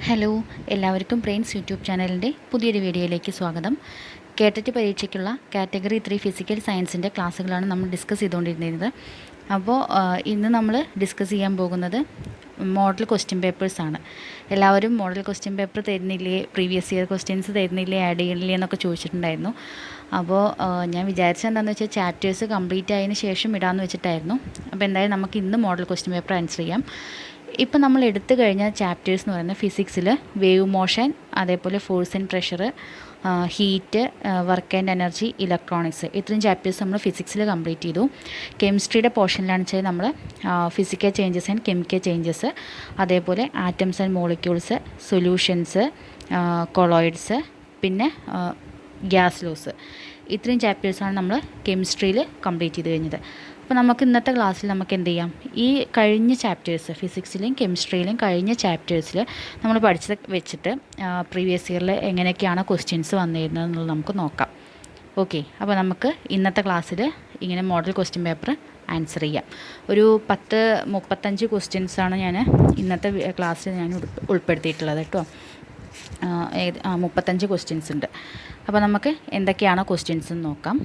Hello, എല്ലാവർക്കും brains YouTube ചാനലിൻ്റെ പുതിയൊരു വീഡിയോയിലേക്ക് സ്വാഗതം. കേട്ടറ്റ് പരീക്ഷയ്ക്കുള്ള കാറ്റഗറി 3 ഫിസിക്കൽ സയൻസിൻ്റെ ക്ലാസ്സുകളാണ് നമ്മൾ ഡിസ്കസ് ചെയ്തുകൊണ്ടിരുന്നത്. അപ്പോൾ ഇന്ന് നമ്മൾ ഡിസ്കസ് ചെയ്യാൻ പോകുന്നത് മോഡൽ ക്വസ്റ്റ്യൻ പേപ്പേഴ്സാണ്. എല്ലാവരും മോഡൽ ക്വസ്റ്റ്യൻ പേപ്പർ തരുന്നില്ലേ, പ്രീവിയസ് ഇയർ ക്വസ്റ്റ്യൻസ് തരുന്നില്ലേ, ആഡ് ചെയ്യണില്ലേ എന്നൊക്കെ ചോദിച്ചിട്ടുണ്ടായിരുന്നു. അപ്പോൾ ഞാൻ വിചാരിച്ചത് എന്താണെന്ന് വെച്ചാൽ ചാപ്റ്റേഴ്സ് കംപ്ലീറ്റ് ആയതിന് ശേഷം ഇടാമെന്ന് വെച്ചിട്ടായിരുന്നു. അപ്പോൾ എന്തായാലും നമുക്ക് ഇന്ന് മോഡൽ ക്വസ്റ്റ്യൻ പേപ്പർ ആൻസർ ചെയ്യാം. ഇപ്പം നമ്മൾ എടുത്തു കഴിഞ്ഞ ചാപ്റ്റേഴ്സ് എന്ന് പറയുന്നത് ഫിസിക്സിൽ വേവ് മോഷൻ, അതേപോലെ force and pressure, heat, work and energy, electronics, ഇത്രയും ചാപ്റ്റേഴ്സ് നമ്മൾ ഫിസിക്സിൽ കംപ്ലീറ്റ് ചെയ്തു. കെമിസ്ട്രിയുടെ പോർഷനിലാണെന്ന് വെച്ചാൽ നമ്മൾ physical changes and chemical changes, അതേപോലെ atoms and molecules, solutions, colloids, പിന്നെ ഗ്യാസ് ലോസ്, ഇത്രയും ചാപ്റ്റേഴ്സാണ് നമ്മൾ കെമിസ്ട്രിയിൽ കംപ്ലീറ്റ് ചെയ്ത് കഴിഞ്ഞത്. അപ്പോൾ നമുക്ക് ഇന്നത്തെ ക്ലാസ്സിൽ നമുക്ക് എന്ത് ചെയ്യാം, ഈ കഴിഞ്ഞ ചാപ്റ്റേഴ്സ് ഫിസിക്സിലും കെമിസ്ട്രിയിലും കഴിഞ്ഞ ചാപ്റ്റേഴ്സിൽ നമ്മൾ പഠിച്ചത് വെച്ചിട്ട് പ്രീവിയസ് ഇയറിൽ എങ്ങനെയൊക്കെയാണ് ക്വസ്റ്റ്യൻസ് വന്നിരുന്നത് എന്നുള്ളത് നമുക്ക് നോക്കാം. ഓക്കെ, അപ്പോൾ നമുക്ക് ഇന്നത്തെ ക്ലാസ്സിൽ ഇങ്ങനെ മോഡൽ ക്വസ്റ്റ്യൻ പേപ്പർ ആൻസർ ചെയ്യാം. ഒരു 35 ക്വസ്റ്റ്യൻസാണ് ഞാൻ ഇന്നത്തെ ക്ലാസ്സിൽ ഞാൻ ഉൾപ്പെടുത്തിയിട്ടുള്ളത് കേട്ടോ. 35 ക്വസ്റ്റ്യൻസ് ഉണ്ട്. അപ്പോൾ നമുക്ക് എന്തൊക്കെയാണ് ക്വസ്റ്റ്യൻസ് എന്ന് നോക്കാം.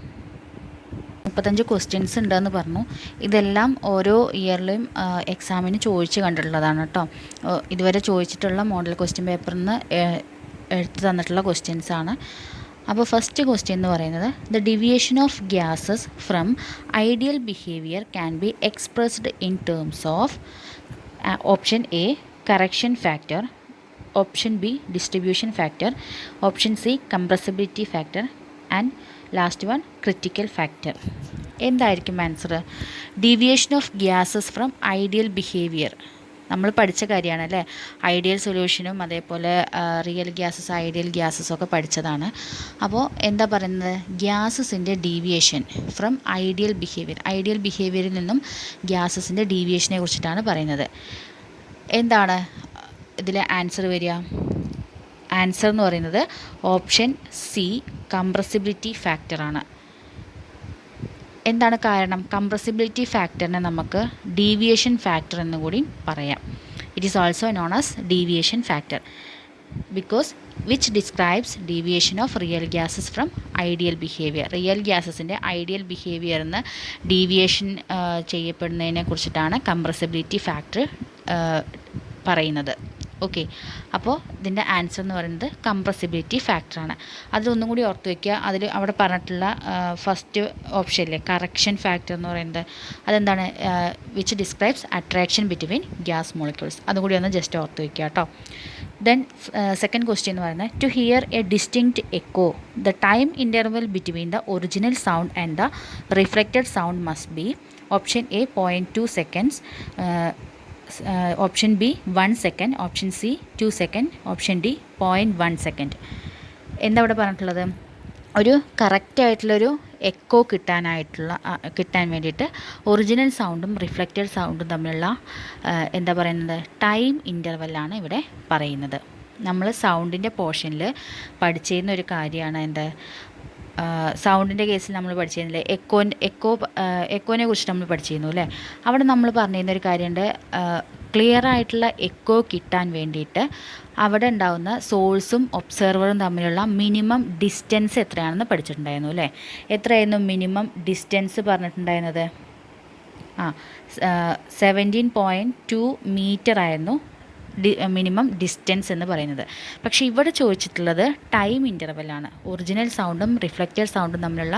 35 ക്വസ്റ്റ്യൻസ് ഉണ്ടെന്ന് പറഞ്ഞു. ഇതെല്ലാം ഓരോ ഇയറിലും എക്സാമിന് ചോദിച്ച് കണ്ടിട്ടുള്ളതാണ് കേട്ടോ. ഇതുവരെ ചോദിച്ചിട്ടുള്ള മോഡൽ ക്വസ്റ്റ്യൻ പേപ്പറിൽ നിന്ന് എടുത്ത് തന്നിട്ടുള്ള ക്വസ്റ്റ്യൻസാണ്. അപ്പോൾ ഫസ്റ്റ് ക്വസ്റ്റ്യൻ എന്ന് പറയുന്നത്, the deviation of gases from ideal behaviour can be expressed in terms of option A correction factor, option B distribution factor, option C compressibility factor and last one critical factor. എന്തായിരിക്കും answer? Deviation of gases from ideal behaviour നമ്മൾ പഠിച്ച കാര്യമാണ് അല്ലേ. Ideal സൊല്യൂഷനും അതേപോലെ real gases, ideal ഗ്യാസസും ഒക്കെ പഠിച്ചതാണ്. അപ്പോൾ എന്താ പറയുന്നത്, ഗ്യാസസിൻ്റെ deviation from ideal behaviour, ideal ബിഹേവിയറിൽ നിന്നും ഗ്യാസസിൻ്റെ ഡീവിയേഷനെ കുറിച്ചിട്ടാണ് പറയുന്നത്. എന്താണ് ഇതിലെ ആൻസർ വരിക? ആൻസർ എന്ന് പറയുന്നത് ഓപ്ഷൻ സി കംപ്രസിബിലിറ്റി ഫാക്ടറാണ്. എന്താണ് കാരണം? കംപ്രസിബിലിറ്റി ഫാക്ടറിനെ നമുക്ക് ഡീവിയേഷൻ ഫാക്ടർ എന്ന് കൂടി പറയാം. It is also known as deviation factor because which describes deviation of real gases from ideal behaviour. Real ഗ്യാസസിൻ്റെ ഐഡിയൽ ബിഹേവിയറിൽ നിന്ന് ഡീവിയേഷൻ ചെയ്യപ്പെടുന്നതിനെ കുറിച്ചിട്ടാണ് കംപ്രസിബിലിറ്റി ഫാക്ടർ പറയുന്നത്. ഓക്കെ, അപ്പോൾ ഇതിൻ്റെ ആൻസർ എന്ന് പറയുന്നത് കംപ്രസിബിലിറ്റി ഫാക്ടറാണ്. അതിലൊന്നും കൂടി ഓർത്ത് വയ്ക്കുക, അവിടെ പറഞ്ഞിട്ടുള്ള ഫസ്റ്റ് ഓപ്ഷനിലെ കറക്ഷൻ ഫാക്ടർ എന്ന് പറയുന്നത് അതെന്താണ്? Which describes attraction between gas molecules. അതുകൂടി ഒന്ന് ജസ്റ്റ് ഓർത്ത് വയ്ക്കുക കേട്ടോ. ദെൻ സെക്കൻഡ് ക്വസ്റ്റ്യൻ എന്ന് പറയുന്നത്, to hear a distinct echo the time interval between the original sound and the reflected sound must be option A 0.2 seconds, option B 1 second, option C 2 second, option D 0.1 second. എന്താ ഇവിടെ പറഞ്ഞിട്ടുള്ളത്? ഒരു കറക്റ്റായിട്ടുള്ളൊരു echo കിട്ടാൻ വേണ്ടിയിട്ട് original സൗണ്ടും reflected സൗണ്ടും തമ്മിലുള്ള എന്താ പറയുന്നത്, ടൈം ഇൻ്റർവെല്ലാണ് ഇവിടെ പറയുന്നത്. നമ്മൾ സൗണ്ടിൻ്റെ പോർഷനിൽ പഠിച്ചിരുന്ന ഒരു കാര്യമാണ് എന്ത്, സൗണ്ടിൻ്റെ കേസിൽ നമ്മൾ പഠിച്ചിരുന്നില്ലേ, എക്കോനെ കുറിച്ച് നമ്മൾ പഠിച്ചിരുന്നു അല്ലേ. അവിടെ നമ്മൾ പറഞ്ഞിരുന്ന ഒരു കാര്യമുണ്ട്, ക്ലിയർ ആയിട്ടുള്ള എക്കോ കിട്ടാൻ വേണ്ടിയിട്ട് അവിടെ ഉണ്ടാകുന്ന സോഴ്സും ഒബ്സർവറും തമ്മിലുള്ള മിനിമം ഡിസ്റ്റൻസ് എത്രയാണെന്ന് പഠിച്ചിട്ടുണ്ടായിരുന്നു അല്ലേ. എത്രയായിരുന്നു മിനിമം ഡിസ്റ്റൻസ് പറഞ്ഞിട്ടുണ്ടായിരുന്നത്? 17.2 മീറ്റർ ആയിരുന്നു മിനിമം ഡിസ്റ്റൻസ് എന്ന് പറയുന്നത്. പക്ഷേ ഇവിടെ ചോദിച്ചിട്ടുള്ളത് ടൈം ഇൻ്റർവെല്ലാണ്. ഒറിജിനൽ സൗണ്ടും റിഫ്ലക്റ്റഡ് സൗണ്ടും തമ്മിലുള്ള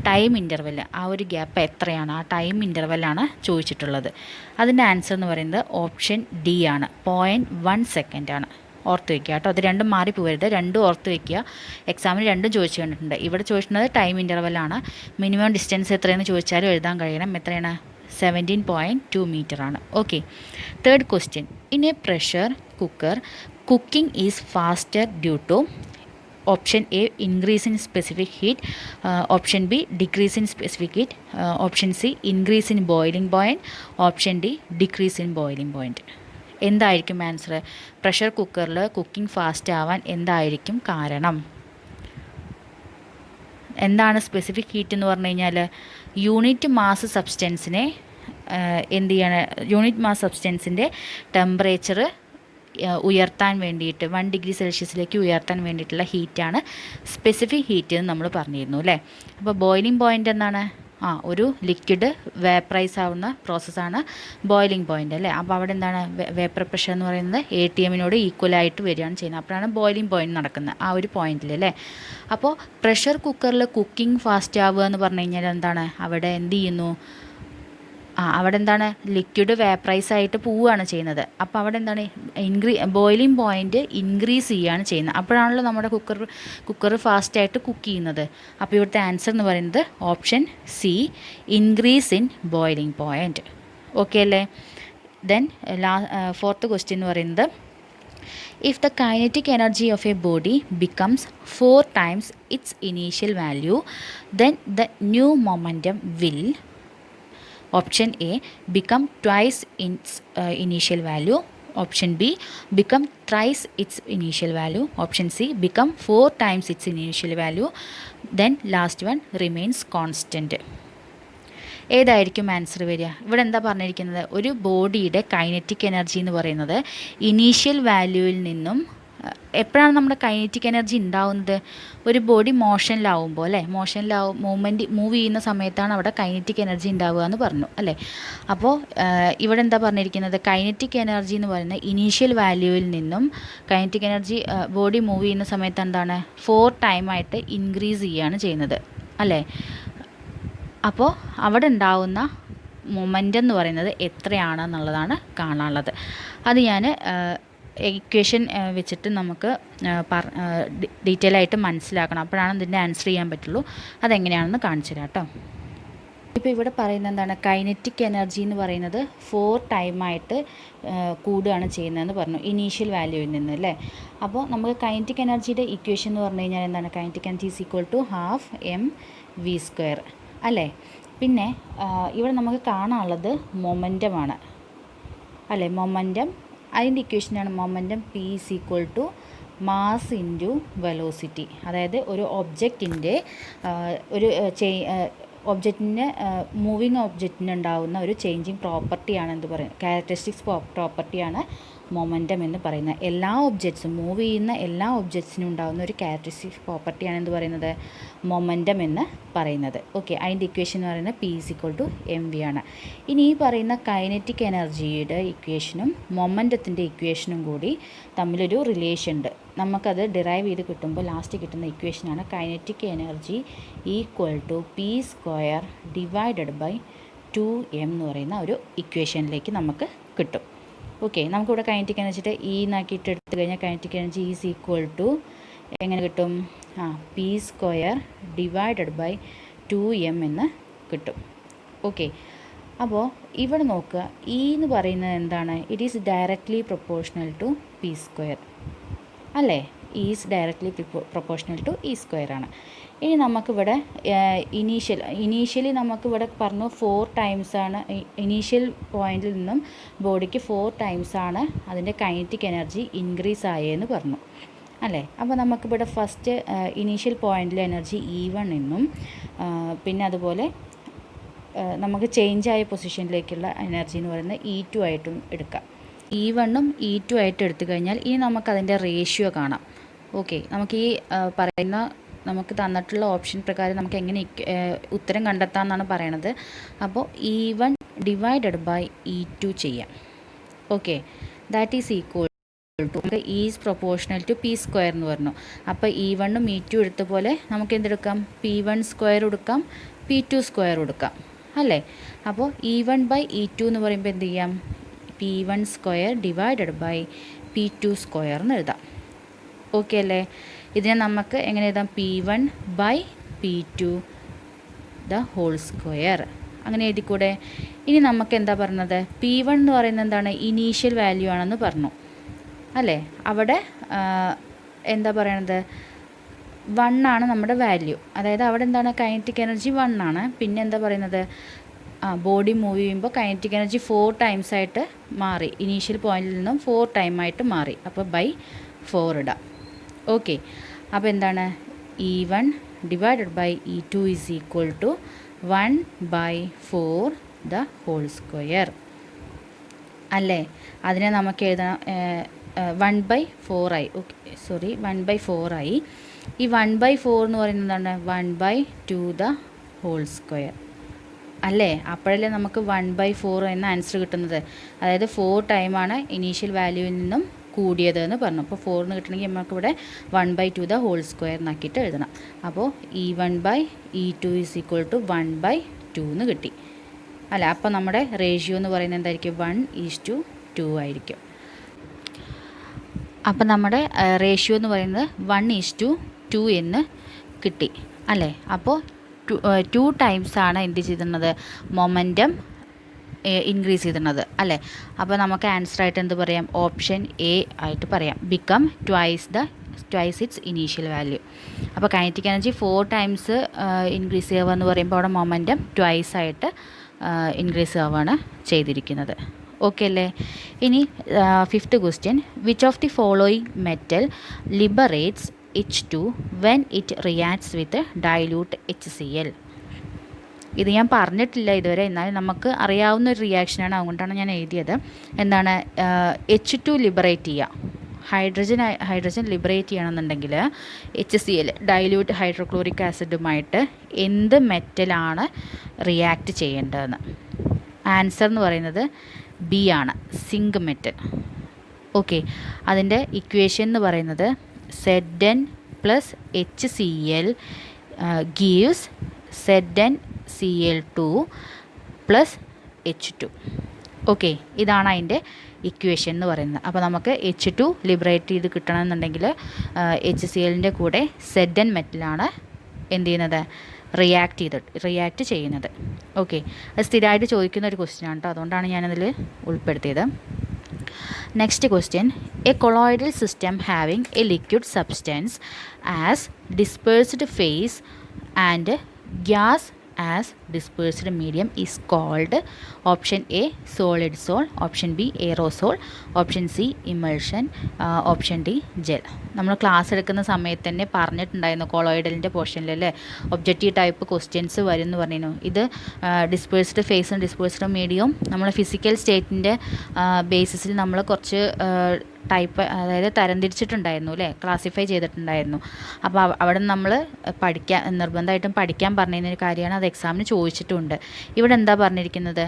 ടൈം ഇൻ്റർവെല്ല്, ആ ഒരു ഗ്യാപ്പ് എത്രയാണ്, ആ ടൈം ഇൻ്റർവെല്ലാണ് ചോദിച്ചിട്ടുള്ളത്. അതിൻ്റെ ആൻസർ എന്ന് പറയുന്നത് ഓപ്ഷൻ ഡി ആണ്, 0.1 സെക്കൻഡാണ്. ഓർത്ത് വയ്ക്കുക കേട്ടോ, അത് രണ്ടും മാറിപ്പോകരുത്, രണ്ടും ഓർത്ത് വയ്ക്കുക. എക്സാമിന് രണ്ടും ചോദിച്ചു കണ്ടിട്ടുണ്ട്. ഇവിടെ ചോദിച്ചിട്ടുള്ളത് ടൈം ഇൻ്റർവെല്ലാണ്. മിനിമം ഡിസ്റ്റൻസ് എത്രയെന്ന് ചോദിച്ചാലും എഴുതാൻ കഴിയണം. എത്രയാണ്? 17.2 മീറ്ററാണ്. Okay, third question, in a pressure cooker cooking is faster due to option A increase in specific heat, option B decrease in specific heat, option C increase in boiling point, option D decrease in boiling point. എന്തായിരിക്കും answer? Pressure കുക്കറിൽ cooking fast ആവാൻ എന്തായിരിക്കും കാരണം? എന്താണ് specific heat എന്ന് പറഞ്ഞു കഴിഞ്ഞാൽ? Unit mass സബ്സ്റ്റൻസിനെ എന്ത് ചെയ്യാണ്, യൂണിറ്റ് മാസ് സബ്സ്റ്റൻസിൻ്റെ ടെമ്പറേച്ചർ ഉയർത്താൻ വേണ്ടിയിട്ട് 1 ഡിഗ്രി സെൽഷ്യസിലേക്ക് ഉയർത്താൻ വേണ്ടിയിട്ടുള്ള ഹീറ്റാണ് സ്പെസിഫിക് ഹീറ്റ് എന്ന് നമ്മൾ പറഞ്ഞിരുന്നു അല്ലേ. അപ്പോൾ ബോയിലിംഗ് പോയിൻ്റ് എന്താണ്? ഒരു ലിക്വിഡ് വേപ്പറൈസ് ആവുന്ന പ്രോസസ്സാണ് ബോയിലിംഗ് പോയിൻ്റ് അല്ലേ. അപ്പോൾ അവിടെ എന്താണ് വേപ്പർ പ്രഷർ എന്ന് പറയുന്നത് ATMനോട് ഈക്വലായിട്ട് വരികയാണ് ചെയ്യുന്നത്. അപ്പോഴാണ് ബോയിലിംഗ് പോയിൻ്റ് നടക്കുന്നത് ആ ഒരു പോയിന്റിൽ അല്ലേ. അപ്പോൾ പ്രഷർ കുക്കറിൽ കുക്കിംഗ് ഫാസ്റ്റ് ആവുക എന്ന് പറഞ്ഞു കഴിഞ്ഞാൽ എന്താണ് അവിടെ എന്ത് ചെയ്യുന്നു? അവിടെ എന്താണ് ലിക്വിഡ് വേപ്പറൈസ് ആയിട്ട് പോവുകയാണ് ചെയ്യുന്നത്. അപ്പോൾ അവിടെ എന്താണ് ബോയിലിംഗ് പോയിൻ്റ് ഇൻക്രീസ് ചെയ്യുകയാണ് ചെയ്യുന്നത്. അപ്പോഴാണല്ലോ നമ്മുടെ കുക്കർ ഫാസ്റ്റായിട്ട് കുക്ക് ചെയ്യുന്നത്. അപ്പോൾ ഇവിടുത്തെ ആൻസർ എന്ന് പറയുന്നത് option C, increase in boiling point. Okay അല്ലേ. ദെൻ ഫോർത്ത് ക്വസ്റ്റ്യൻ എന്ന് പറയുന്നത്, if the kinetic energy of A body becomes 4 times its initial value, then the new momentum will Option A, become twice its initial value. Option B, become thrice its initial value. Option C, become 4 times its initial value. Then last one remains constant. ഏതായിരിക്കും answer വരിക? ഇവിടെ എന്താ പറഞ്ഞിരിക്കുന്നത്? ഒരു ബോഡിയുടെ kinetic energy എന്ന് പറയുന്നത് initial വാല്യൂവിൽ നിന്നും എപ്പോഴാണ് നമ്മുടെ കൈനറ്റിക് എനർജി ഉണ്ടാവുന്നത്? ഒരു ബോഡി മോഷനിലാവുമ്പോൾ അല്ലേ, മൂവ് ചെയ്യുന്ന സമയത്താണ് അവിടെ കൈനറ്റിക് എനർജി ഉണ്ടാവുക എന്ന് പറഞ്ഞു അല്ലേ. അപ്പോൾ ഇവിടെ എന്താ പറഞ്ഞിരിക്കുന്നത്? കൈനറ്റിക് എനർജി എന്ന് പറയുന്നത് ഇനീഷ്യൽ വാല്യൂവിൽ നിന്നും കൈനറ്റിക് എനർജി ബോഡി മൂവ് ചെയ്യുന്ന സമയത്ത് എന്താണ് 4 ടൈമായിട്ട് ഇൻക്രീസ് ചെയ്യുകയാണ് ചെയ്യുന്നത് അല്ലേ. അപ്പോൾ അവിടെ ഉണ്ടാവുന്ന മൊമെൻ്റം എന്ന് പറയുന്നത് എത്രയാണെന്നുള്ളതാണ് കാണാനുള്ളത്. അത് ഞാൻ ഇക്വേഷൻ വെച്ചിട്ട് നമുക്ക് ഡീറ്റെയിൽ ആയിട്ട് മനസ്സിലാക്കണം. അപ്പോഴാണ് ഇതിൻ്റെ ആൻസർ ചെയ്യാൻ പറ്റുള്ളൂ. അതെങ്ങനെയാണെന്ന് കാണിച്ചു തരാം കേട്ടോ. ഇപ്പോൾ ഇവിടെ പറയുന്നത് എന്താണ്? കൈനറ്റിക് എനർജി എന്ന് പറയുന്നത് 4 ടൈമായിട്ട് കൂടുകയാണ് ചെയ്യുന്നതെന്ന് പറഞ്ഞു ഇനീഷ്യൽ വാല്യൂവിൽ നിന്ന് അല്ലേ. അപ്പോൾ നമുക്ക് കൈനറ്റിക് എനർജിയുടെ ഇക്വേഷൻ എന്ന് പറഞ്ഞു കഴിഞ്ഞാൽ എന്താണ്? Kinetic energy is equal to ½ mv² അല്ലേ. പിന്നെ ഇവിടെ നമുക്ക് കാണാനുള്ളത് മൊമെൻ്റമാണ് അല്ലേ. മൊമെൻ്റം അതിൻ്റെ ഇക്വേഷനാണ് momentum P is equal to mass into velocity. അതായത് ഒരു ഒബ്ജക്റ്റിൻ്റെ മൂവിങ് ഒബ്ജക്റ്റിന് ഉണ്ടാകുന്ന ഒരു ചേഞ്ചിങ് പ്രോപ്പർട്ടിയാണ് എന്ത് പറയുന്നത്? ക്യാരക്ടറിസ്റ്റിക്സ് പ്രോപ്പർട്ടിയാണ് മൊമെൻ്റം എന്ന് പറയുന്നത്. എല്ലാ ഒബ്ജക്ട്സും മൂവ് ചെയ്യുന്ന എല്ലാ ഒബ്ജക്ട്സിനും ഉണ്ടാകുന്ന ഒരു ക്യാരക്ടറിസ്റ്റിക്സ് പ്രോപ്പർട്ടിയാണ് എന്ത് പറയുന്നത്? മൊമെൻ്റം എന്ന് പറയുന്നത്. ഓക്കെ, അതിൻ്റെ ഇക്വേഷൻ എന്ന് പറയുന്നത് P is equal to mv ആണ്. ഇനി ഈ പറയുന്ന കൈനറ്റിക് എനർജിയുടെ ഇക്വേഷനും മൊമെൻ്റത്തിൻ്റെ ഇക്വേഷനും കൂടി തമ്മിലൊരു റിലേഷൻ ഉണ്ട്. നമുക്കത് ഡിറൈവ് ചെയ്ത് കിട്ടുമ്പോൾ ലാസ്റ്റ് കിട്ടുന്ന ഇക്വേഷനാണ് kinetic energy equal to P² divided by 2m എന്ന് പറയുന്ന ഒരു ഇക്വേഷനിലേക്ക് നമുക്ക് കിട്ടും. ഓക്കെ, നമുക്കിവിടെ കൈനറ്റിക് എനർജിയുടെ എന്നാക്കിയിട്ട് എടുത്തു കഴിഞ്ഞാൽ kinetic energy is equal to എങ്ങനെ കിട്ടും? P² ഡിവൈഡഡ് ബൈ 2m എന്ന് കിട്ടും. ഓക്കെ, അപ്പോൾ ഇവിടെ നോക്കുക, എന്ന് പറയുന്നത് എന്താണ്? It is directly proportional to P² അല്ലേ. Is directly proportional to E² ആണ്. ഇനി നമുക്കിവിടെ ഇനീഷ്യലി നമുക്കിവിടെ പറഞ്ഞു 4 ടൈംസാണ് ഇനീഷ്യൽ പോയിന്റിൽ നിന്നും ബോഡിക്ക് 4 ടൈംസാണ് അതിൻ്റെ കൈനറ്റിക് എനർജി ഇൻക്രീസ് ആയെന്ന് പറഞ്ഞു അല്ലേ. അപ്പോൾ നമുക്കിവിടെ ഫസ്റ്റ് ഇനീഷ്യൽ പോയിന്റിലെ എനർജി E1 എന്നും പിന്നെ അതുപോലെ നമുക്ക് ചേഞ്ച് ആയ പൊസിഷനിലേക്കുള്ള എനർജി എന്ന് പറയുന്നത് E2 ആയിട്ടും എടുക്കാം. E1ഉം E2 ആയിട്ട് എടുത്തു കഴിഞ്ഞാൽ ഇനി നമുക്കതിൻ്റെ റേഷ്യോ കാണാം. ഓക്കെ, നമുക്ക് ഈ നമുക്ക് തന്നിട്ടുള്ള ഓപ്ഷൻ പ്രകാരം നമുക്ക് എങ്ങനെ ഉത്തരം കണ്ടെത്താമെന്നാണ് പറയണത്. അപ്പോൾ E1 ഡിവൈഡഡ് ബൈ E2 ചെയ്യാം. Okay, that is equal to നമുക്ക് ഈസ് പ്രൊപ്പോർഷണൽ ടു P² എന്ന് പറഞ്ഞു. അപ്പോൾ E1ഉം E2 എടുത്ത പോലെ നമുക്ക് എന്തെടുക്കാം? P1² എടുക്കാം, P2² എടുക്കാം അല്ലേ. അപ്പോൾ E1 ബൈ E2 എന്ന് പറയുമ്പോൾ എന്ത് ചെയ്യാം? P1² ഡിവൈഡഡ് ബൈ P2² എന്ന് എഴുതാം. ഓക്കെ അല്ലേ. ഇതിനെ നമുക്ക് എങ്ങനെ എഴുതാം? P1 by P2 the whole square അങ്ങനെ എഴുതിക്കൂടെ? ഇനി നമുക്ക് എന്താ പറഞ്ഞത്? P1 എന്ന് പറയുന്നത് എന്താണ്? ഇനീഷ്യൽ വാല്യൂ ആണെന്ന് പറഞ്ഞു അല്ലേ. അവിടെ എന്താ പറയണത്? 1 ആണ് നമ്മുടെ വാല്യൂ. അതായത് അവിടെ എന്താണ്? കൈനറ്റിക് എനർജി 1 ആണ്. പിന്നെ എന്താ പറയുന്നത്? ബോഡി മൂവ് ചെയ്യുമ്പോൾ കൈനറ്റിക് എനർജി 4 ടൈംസായിട്ട് മാറി. ഇനീഷ്യൽ പോയിന്റിൽ നിന്നും 4 ടൈമായിട്ട് മാറി. അപ്പോൾ ബൈ 4 ഇടാം. ഓക്കെ, അപ്പോൾ എന്താണ്? E1 divided by E2 is equal to 1 by 4 the whole square അല്ലേ. അതിനെ നമുക്ക് എഴുതണം 1/4 ആയി. ഓക്കെ, സോറി, 1/4 ആയി. ഈ 1/4 എന്ന് പറയുന്നത് എന്താണ്? 1/2² അല്ലേ? അപ്പോഴല്ലേ നമുക്ക് 1/4 എന്ന ആൻസർ കിട്ടുന്നത്. അതായത് 4 ടൈമാണ് ഇനീഷ്യൽ വാല്യൂവിൽ നിന്നും കൂടിയത് എന്ന് പറഞ്ഞു. അപ്പോൾ 4 എന്ന് കിട്ടണമെങ്കിൽ നമുക്കിവിടെ 1/2² എന്നാക്കിയിട്ട് എഴുതണം. അപ്പോൾ E1/E2 = 1/2 എന്ന് കിട്ടി അല്ല. അപ്പോൾ നമ്മുടെ റേഷ്യോ എന്ന് പറയുന്നത് എന്തായിരിക്കും? 1:2 ആയിരിക്കും. അപ്പം നമ്മുടെ റേഷ്യോ എന്ന് പറയുന്നത് 1:2 എന്ന് കിട്ടി അല്ലേ? അപ്പോൾ 2 ടൈംസ് ആണ് എന്ത് ചെയ്തിരുന്നത്? മൊമെൻറ്റം ഇൻക്രീസ് ചെയ്തിരുന്നത് അല്ലേ? അപ്പോൾ നമുക്ക് ആൻസർ ആയിട്ട് എന്ത് പറയാം? ഓപ്ഷൻ എ ആയിട്ട് പറയാം. Become twice it's initial value. അപ്പോൾ കൈനറ്റിക് എനർജി 4 ടൈംസ് ഇൻക്രീസ് ചെയ്യുക എന്ന് പറയുമ്പോൾ അവിടെ മൊമെൻറ്റം ട്വൈസ് ആയിട്ട് ഇൻക്രീസ് ആവുകയാണ് ചെയ്തിരിക്കുന്നത്. ഓക്കെ അല്ലേ? ഇനി 5th question, which of the following metal liberates H2 when it reacts with dilute HCl? ഇത് ഞാൻ പറഞ്ഞിട്ടില്ല ഇതുവരെ, എന്നാലും നമുക്ക് അറിയാവുന്ന ഒരു റിയാക്ഷനാണ്, അതുകൊണ്ടാണ് ഞാൻ എഴുതിയത്. എന്താണ്? H2 ലിബറേറ്റ് ചെയ്യുക, ഹൈഡ്രജൻ ലിബറേറ്റ് ചെയ്യണമെന്നുണ്ടെങ്കിൽ HCl ഡൈല്യൂട്ട് ഹൈഡ്രോക്ലോറിക് ആസിഡുമായിട്ട് എന്ത് മെറ്റലാണ് റിയാക്റ്റ് ചെയ്യേണ്ടതെന്ന്. ആൻസർ എന്ന് പറയുന്നത് ബി ആണ്, സിങ്ക് മെറ്റൽ. ഓക്കെ, അതിൻ്റെ ഇക്വേഷൻ എന്ന് പറയുന്നത് Zn + HCl gives ZnCl2 + H2. Okay, ഇതാണ് അതിൻ്റെ ഇക്വേഷൻ എന്ന് പറയുന്നത്. അപ്പോൾ നമുക്ക് H2 ലിബറേറ്റ് ചെയ്ത് കിട്ടണമെന്നുണ്ടെങ്കിൽ HClൻ്റെ കൂടെ Zn മെറ്റലാണ് എന്ത് ചെയ്യുന്നത്? റിയാക്റ്റ് ചെയ്യുന്നത്. ഓക്കെ, അത് സ്ഥിരമായിട്ട് ചോദിക്കുന്ന ഒരു ക്വസ്റ്റ്യൻ ആണ് കേട്ടോ, അതുകൊണ്ടാണ് ഞാനതിൽ ഉൾപ്പെടുത്തിയത്. Next question, a colloidal system having a liquid substance as dispersed phase and gas as dispersed medium is called option A solid sol, option B aerosol, option C emulsion, option D gel. നമ്മൾ class എടുക്കുന്ന സമയത്ത് തന്നെ പറഞ്ഞിട്ടുണ്ടായിരുന്നു കൊളോയിഡലിൻ്റെ പോർഷനിൽ അല്ലേ, objective type questions വരും എന്ന് പറഞ്ഞിരുന്നു. ഇത് ഡിസ്പേഴ്സ്ഡ് ഫേസും ഡിസ്പേഴ്സ്ഡ് മീഡിയവും നമ്മൾ ഫിസിക്കൽ സ്റ്റേറ്റിൻ്റെ ബേസിസിൽ നമ്മൾ കുറച്ച് ടൈപ്പ്, അതായത് തരംതിരിച്ചിട്ടുണ്ടായിരുന്നു അല്ലേ, ക്ലാസിഫൈ ചെയ്തിട്ടുണ്ടായിരുന്നു. അപ്പോൾ അവിടെ നമ്മൾ നിർബന്ധമായിട്ടും പഠിക്കാൻ പറഞ്ഞിരുന്ന ഒരു കാര്യമാണ്, അത് എക്സാമിന് ചോദിച്ചിട്ടുണ്ട്. ഇവിടെ എന്താ പറഞ്ഞിരിക്കുന്നത്?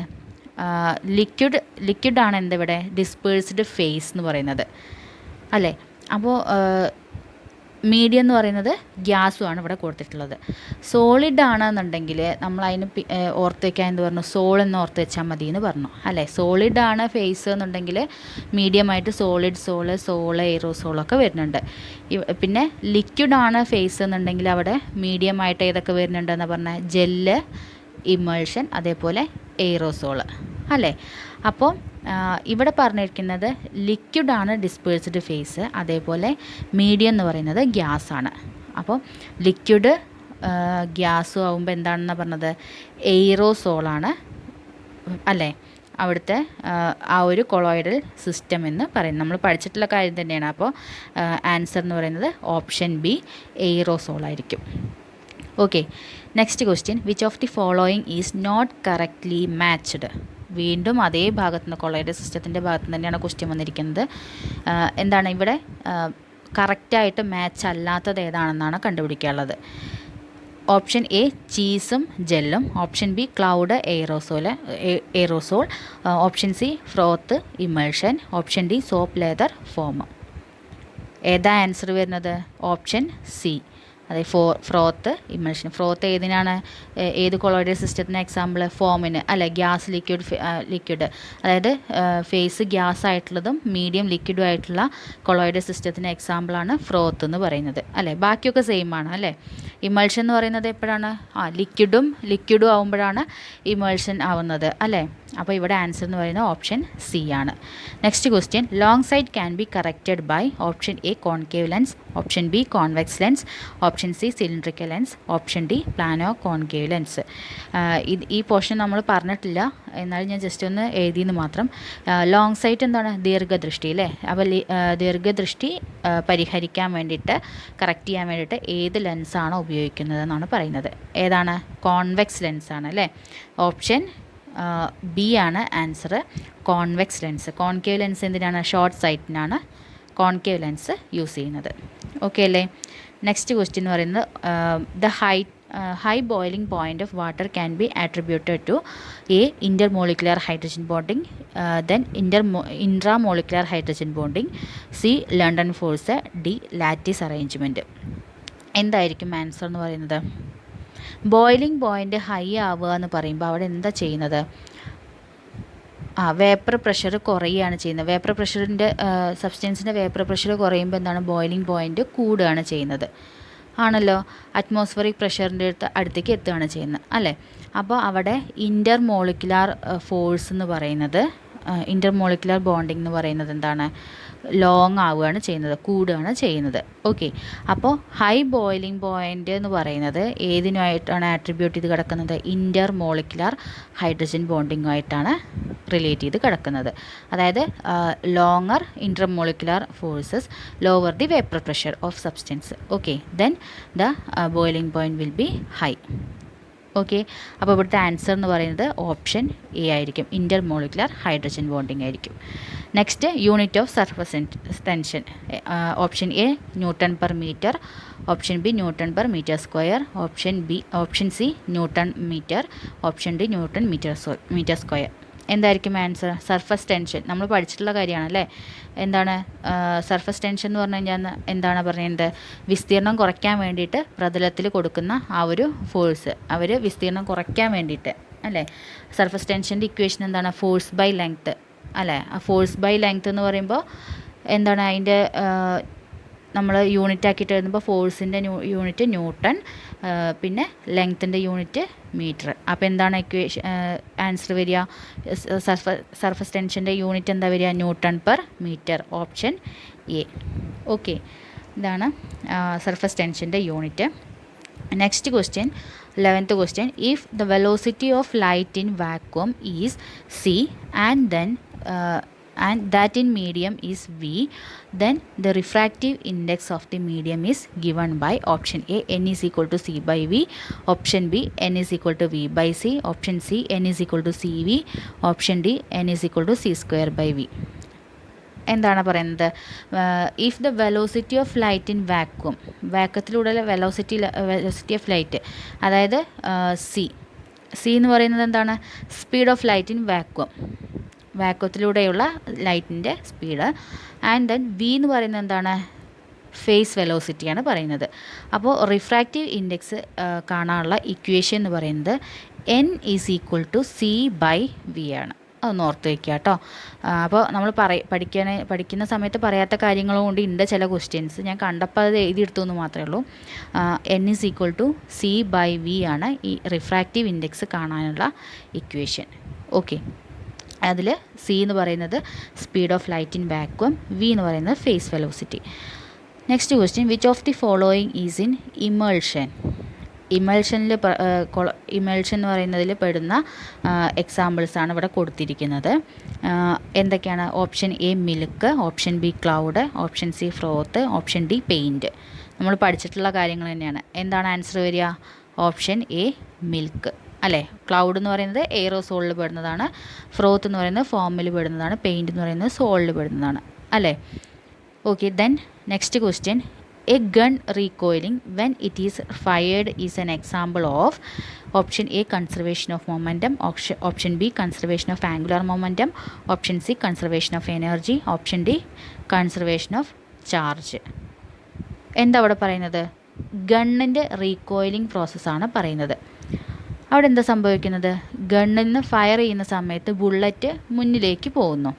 ലിക്വിഡാണ് എന്തിവിടെ? ഡിസ്പേഴ്സ്ഡ് ഫേസ് എന്ന് പറയുന്നത് അല്ലേ. അപ്പോൾ മീഡിയം എന്ന് പറയുന്നത് ഗ്യാസുമാണ് ഇവിടെ കൊടുത്തിട്ടുള്ളത്. സോളിഡ് ആണെന്നുണ്ടെങ്കിൽ നമ്മൾ അതിന് ഓർത്ത് വയ്ക്കാൻ എന്ത് പറഞ്ഞു? സോൾ എന്ന് ഓർത്ത് വെച്ചാൽ മതി എന്ന് പറഞ്ഞു അല്ലേ. സോളിഡ് ആണ് ഫേസ് എന്നുണ്ടെങ്കിൽ മീഡിയമായിട്ട് സോള് എയ്റോസോളൊക്കെ വരുന്നുണ്ട്. പിന്നെ ലിക്വിഡ് ആണ് ഫേസ് എന്നുണ്ടെങ്കിൽ അവിടെ മീഡിയമായിട്ട് ഏതൊക്കെ വരുന്നുണ്ടെന്ന് പറഞ്ഞാൽ ജെല്ല്, ഇമൾഷൻ, അതേപോലെ എയ്റോസോള് അല്ലേ. അപ്പോൾ ഇവിടെ പറഞ്ഞിരിക്കുന്നത് ലിക്വിഡാണ് ഡിസ്പേഴ്സ്ഡ് ഫേസ്, അതേപോലെ മീഡിയം എന്ന് പറയുന്നത് ഗ്യാസാണ്. അപ്പോൾ ലിക്വിഡ് ഗ്യാസും ആകുമ്പോൾ എന്താണെന്ന് പറഞ്ഞത്? എയ്റോസോളാണ് അല്ലേ അവിടുത്തെ ആ ഒരു കൊളോയിഡൽ സിസ്റ്റം എന്ന് പറയുന്നത്. നമ്മൾ പഠിച്ചിട്ടുള്ള കാര്യം തന്നെയാണ്. അപ്പോൾ ആൻസർ എന്ന് പറയുന്നത് ഓപ്ഷൻ ബി എയ്റോസോളായിരിക്കും. Okay, next question, which of the following is not correctly matched? വീണ്ടും അതേ ഭാഗത്തു നിന്ന്, കൊളോയിഡൽ സിസ്റ്റത്തിൻ്റെ ഭാഗത്ത് നിന്ന് തന്നെയാണ് ക്വസ്റ്റ്യൻ വന്നിരിക്കുന്നത്. എന്താണ് ഇവിടെ കറക്റ്റായിട്ട് മാച്ച് അല്ലാത്തത് ഏതാണെന്നാണ് കണ്ടുപിടിക്കാനുള്ളത്. ഓപ്ഷൻ എ ചീസും ജെല്ലും, option B cloud aerosol, option C froth emulsion, option D soap lather foam. ഏതാ ആൻസർ വരുന്നത്? ഓപ്ഷൻ സി, അതായത് ഫ്രോത്ത് ഇമൾഷൻ. ഫ്രോത്ത് ഏതിനാണ്? ഏത് കൊളോയിഡൽ സിസ്റ്റത്തിന് എക്സാമ്പിൾ? ഫോമിന് അല്ലെ, ഗ്യാസ് ലിക്വിഡ്, അതായത് ഫേസ് ഗ്യാസ് ആയിട്ടുള്ളതും മീഡിയം ലിക്വിഡും ആയിട്ടുള്ള കൊളോയിഡൽ സിസ്റ്റത്തിന് എക്സാമ്പിളാണ് ഫ്രോത്ത് എന്ന് പറയുന്നത് അല്ലേ. ബാക്കിയൊക്കെ സെയിം ആണ് അല്ലേ. ഇമൾഷൻ എന്ന് പറയുന്നത് എപ്പോഴാണ്? ലിക്വിഡും ആവുമ്പോഴാണ് ഇമൾഷൻ ആവുന്നത് അല്ലേ. അപ്പോൾ ഇവിടെ ആൻസർ എന്ന് പറയുന്നത് ഓപ്ഷൻ സി ആണ്. Next question, long sight can be corrected by option A concave lens, option B convex lens, option C cylindrical lens, option D plano concave lens. ഈ പോർഷൻ നമ്മൾ പറഞ്ഞിട്ടില്ല, എന്നാലും ഞാൻ ജസ്റ്റ് ഒന്ന് എഴുതിയെന്ന് മാത്രം. ലോങ് സൈറ്റ് എന്താണ്? ദീർഘദൃഷ്ടി അല്ലേ. അപ്പോൾ ദീർഘദൃഷ്ടി പരിഹരിക്കാൻ വേണ്ടിയിട്ട്, കറക്റ്റ് ചെയ്യാൻ വേണ്ടിയിട്ട് ഏത് ലെൻസാണോ ഉപയോഗിക്കുന്നതെന്നാണ് പറയുന്നത്. ഏതാണ്? കോൺവെക്സ് ലെൻസാണ് അല്ലേ. ഓപ്ഷൻ ബി ആണ് answer, convex lens. Concave lens എന്തിനാണ്? ഷോർട്ട് സൈറ്റിനാണ് കോൺകേവ് ലെൻസ് യൂസ് ചെയ്യുന്നത്. ഓക്കെ അല്ലേ? നെക്സ്റ്റ് ക്വസ്റ്റ്യൻ എന്ന് പറയുന്നത് the high boiling point of water can be attributed to A. intermolecular hydrogen bonding, then intramolecular hydrogen bonding, C. London force, D. lattice arrangement. എന്തായിരിക്കും answer എന്ന് പറയുന്നത്? Boiling point high ആവുക എന്ന് പറയുമ്പോൾ അവിടെ എന്താ ചെയ്യുന്നത്? വേപ്പർ പ്രഷർ കുറയുകയാണ് ചെയ്യുന്നത്. വേപ്പർ പ്രഷറിൻ്റെ സബ്സ്റ്റൻസിൻ്റെ വേപ്പർ പ്രഷർ കുറയുമ്പോൾ എന്താണ്? ബോയിലിംഗ് പോയിൻ്റ് കൂടുകയാണ് ചെയ്യുന്നത്. ആണല്ലോ, അറ്റ്മോസ്ഫറിക് പ്രഷറിൻ്റെ അടുത്തേക്ക് എത്തുകയാണ് ചെയ്യുന്നത് അല്ലേ? അപ്പോൾ അവിടെ ഇൻ്റർമോളിക്കുലാർ ഫോഴ്സ് എന്ന് പറയുന്നത്, ഇൻ്റർമോളിക്കുലാർ ബോണ്ടിങ് എന്ന് പറയുന്നത് എന്താണ്? ലോങ് ആവുകയാണ് ചെയ്യുന്നത്, കൂടുകയാണ് ചെയ്യുന്നത്. ഓക്കെ, അപ്പോൾ ഹൈ ബോയിലിംഗ് പോയിൻ്റ് എന്ന് പറയുന്നത് ഏതിനുമായിട്ടാണ് ആട്രിബ്യൂട്ട് ചെയ്ത് കിടക്കുന്നത്? ഇൻ്റർമോളിക്കുലാർ ഹൈഡ്രജൻ ബോണ്ടിങ്ങുമായിട്ടാണ് റിലേറ്റ് ചെയ്ത് കിടക്കുന്നത്. അതായത് longer intermolecular forces lower the vapour pressure of substance. Okay, then the boiling point will be high. Okay, അപ്പോൾ ഇവിടുത്തെ ആൻസർ എന്ന് പറയുന്നത് ഓപ്ഷൻ എ ആയിരിക്കും, ഇൻ്റർമോളിക്കുലാർ ഹൈഡ്രജൻ ബോണ്ടിങ് ആയിരിക്കും. Next, unit of surface tension. Option A newton per metre, option B newton per metre square, option C newton metre, option D newton metre square. എന്തായിരിക്കും answer? Surface tension നമ്മൾ പഠിച്ചിട്ടുള്ള കാര്യമാണല്ലേ. എന്താണ് surface tension എന്ന് പറഞ്ഞു കഴിഞ്ഞാൽ എന്താണ് പറയുന്നത്? വിസ്തീർണം കുറയ്ക്കാൻ വേണ്ടിയിട്ട് പ്രതലത്തിൽ കൊടുക്കുന്ന ആ ഒരു ഫോഴ്സ്, അവർ വിസ്തീർണം കുറയ്ക്കാൻ വേണ്ടിയിട്ട് അല്ലേ. സർഫസ് ടെൻഷൻ്റെ ഇക്വേഷൻ എന്താണ്? ഫോഴ്സ് ബൈ ലെങ്ത്ത് അല്ലേ. ആ ഫോഴ്സ് ബൈ ലെങ്ത്ത് എന്ന് പറയുമ്പോൾ എന്താണ് അതിൻ്റെ നമ്മൾ യൂണിറ്റ് ആക്കിയിട്ട് എഴുതുമ്പോൾ ഫോഴ്സിൻ്റെ യൂണിറ്റ് ന്യൂട്ടൺ, പിന്നെ ലെങ്ത്തിൻ്റെ യൂണിറ്റ് മീറ്റർ. അപ്പോൾ എന്താണ് ആൻസർ വരിക? സർഫസ് ടെൻഷൻ്റെ യൂണിറ്റ് എന്താ വരിക? Newton per metre, option A. Okay, ഇതാണ് സർഫസ് ടെൻഷൻ്റെ unit. Next question, 11th question. If the velocity of light in vacuum is c and that in medium is v, then the refractive index of the medium is given by option A n is equal to c by v, option B n is equal to v by c, option C n is equal to cv, option D n is equal to c square by v. എന്താണ് പറയുന്നത്? If the velocity of light in vacuum, വാക്വത്തിലൂടെ velocity of light, അതായത് C എന്ന് പറയുന്നത് എന്താണ്? Speed of light in vacuum, വാക്വത്തിലൂടെയുള്ള ലൈറ്റിൻ്റെ speed. And then we എന്ന് പറയുന്നത് എന്താണ്? ഫേസ് വെലോസിറ്റിയാണ് പറയുന്നത്. അപ്പോൾ റിഫ്രാക്റ്റീവ് ഇൻഡെക്സ് കാണാനുള്ള ഇക്വേഷൻ എന്ന് പറയുന്നത് N is equal to C by V ആണ്. അതൊന്ന് ഓർത്ത് വയ്ക്കുക കേട്ടോ. അപ്പോൾ നമ്മൾ പഠിക്കുന്ന സമയത്ത് പറയാത്ത കാര്യങ്ങളും കൊണ്ട് ഉണ്ട് ചില ക്വസ്റ്റ്യൻസ്. ഞാൻ കണ്ടപ്പോൾ അത് എഴുതിയെടുത്തു എന്ന് മാത്രമേ ഉള്ളൂ. N is equal to C by V ആണ് ഈ റിഫ്രാക്റ്റീവ് ഇൻഡെക്സ് കാണാനുള്ള ഇക്വേഷൻ. ഓക്കെ, അതിൽ സി എന്ന് പറയുന്നത് speed of light in vacuum, V എന്ന് പറയുന്നത് phase velocity. Next question, which of the following is in emulsion? Emulsion എന്ന് പറയുന്നതിൽ പെടുന്ന എക്സാമ്പിൾസാണ് ഇവിടെ കൊടുത്തിരിക്കുന്നത്. എന്തൊക്കെയാണ്? Option A milk, option B cloud, option C froth, option D paint. നമ്മൾ പഠിച്ചിട്ടുള്ള കാര്യങ്ങൾ തന്നെയാണ്. എന്താണ് ആൻസർ വരിക? ഓപ്ഷൻ എ മിൽക്ക് അല്ലേ. ക്ലൗഡ് എന്ന് പറയുന്നത് എയറോസോളിൽ പെടുന്നതാണ്, ഫ്രോത്ത് എന്ന് പറയുന്നത് ഫോമിൽ പെടുന്നതാണ്, പെയിൻറ്റ് എന്ന് പറയുന്നത് സോളിൽ പെടുന്നതാണ് അല്ലേ. Okay, then next question, a gun recoiling when it is fired is an example of option A conservation of momentum, option B conservation of angular momentum, option C conservation of energy, option D conservation of charge. എന്താ അവിടെ പറയുന്നത്? ഗണ്ണിൻ്റെ റീകോയിലിംഗ് പ്രോസസ്സാണ് പറയുന്നത്. അവിടെ എന്താ സംഭവിക്കുന്നത്? ഗണ്ണിൽ നിന്ന് fire ചെയ്യുന്ന സമയത്ത് ബുള്ളറ്റ് മുന്നിലേക്ക് പോകുന്നു.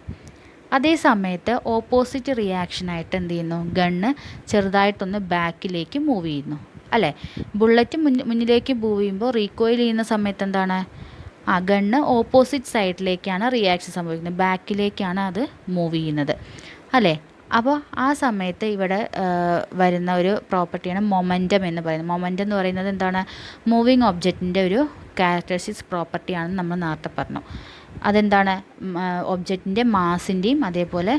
അതേ സമയത്ത് ഓപ്പോസിറ്റ് റിയാക്ഷനായിട്ട് എന്ത് ചെയ്യുന്നു? ഗണ്ണ് ചെറുതായിട്ടൊന്ന് ബാക്കിലേക്ക് മൂവ് ചെയ്യുന്നു അല്ലേ. ബുള്ളറ്റ് മുന്നിലേക്ക് മൂവ് ചെയ്യുമ്പോൾ റീകോയിൽ ചെയ്യുന്ന സമയത്ത് എന്താണ്? ഗണ്ണ് ഓപ്പോസിറ്റ് സൈഡിലേക്കാണ് റിയാക്ഷൻ സംഭവിക്കുന്നത്, ബാക്കിലേക്കാണ് അത് മൂവ് ചെയ്യുന്നത് അല്ലേ. അപ്പോൾ ആ സമയത്ത് ഇവിടെ വരുന്ന ഒരു പ്രോപ്പർട്ടിയാണ് മൊമെൻറ്റം എന്ന് പറയുന്നത്. മൊമെൻറ്റം എന്ന് പറയുന്നത് എന്താണ്? മൂവിങ് ഒബ്ജക്റ്റിൻ്റെ ഒരു ക്യാരക്ടറിസ്റ്റിക്സ് പ്രോപ്പർട്ടിയാണെന്ന് നമ്മൾ നേരത്തെ പറഞ്ഞു. അതെന്താണ്? ഒബ്ജക്റ്റിൻ്റെ മാസിൻ്റെയും അതേപോലെ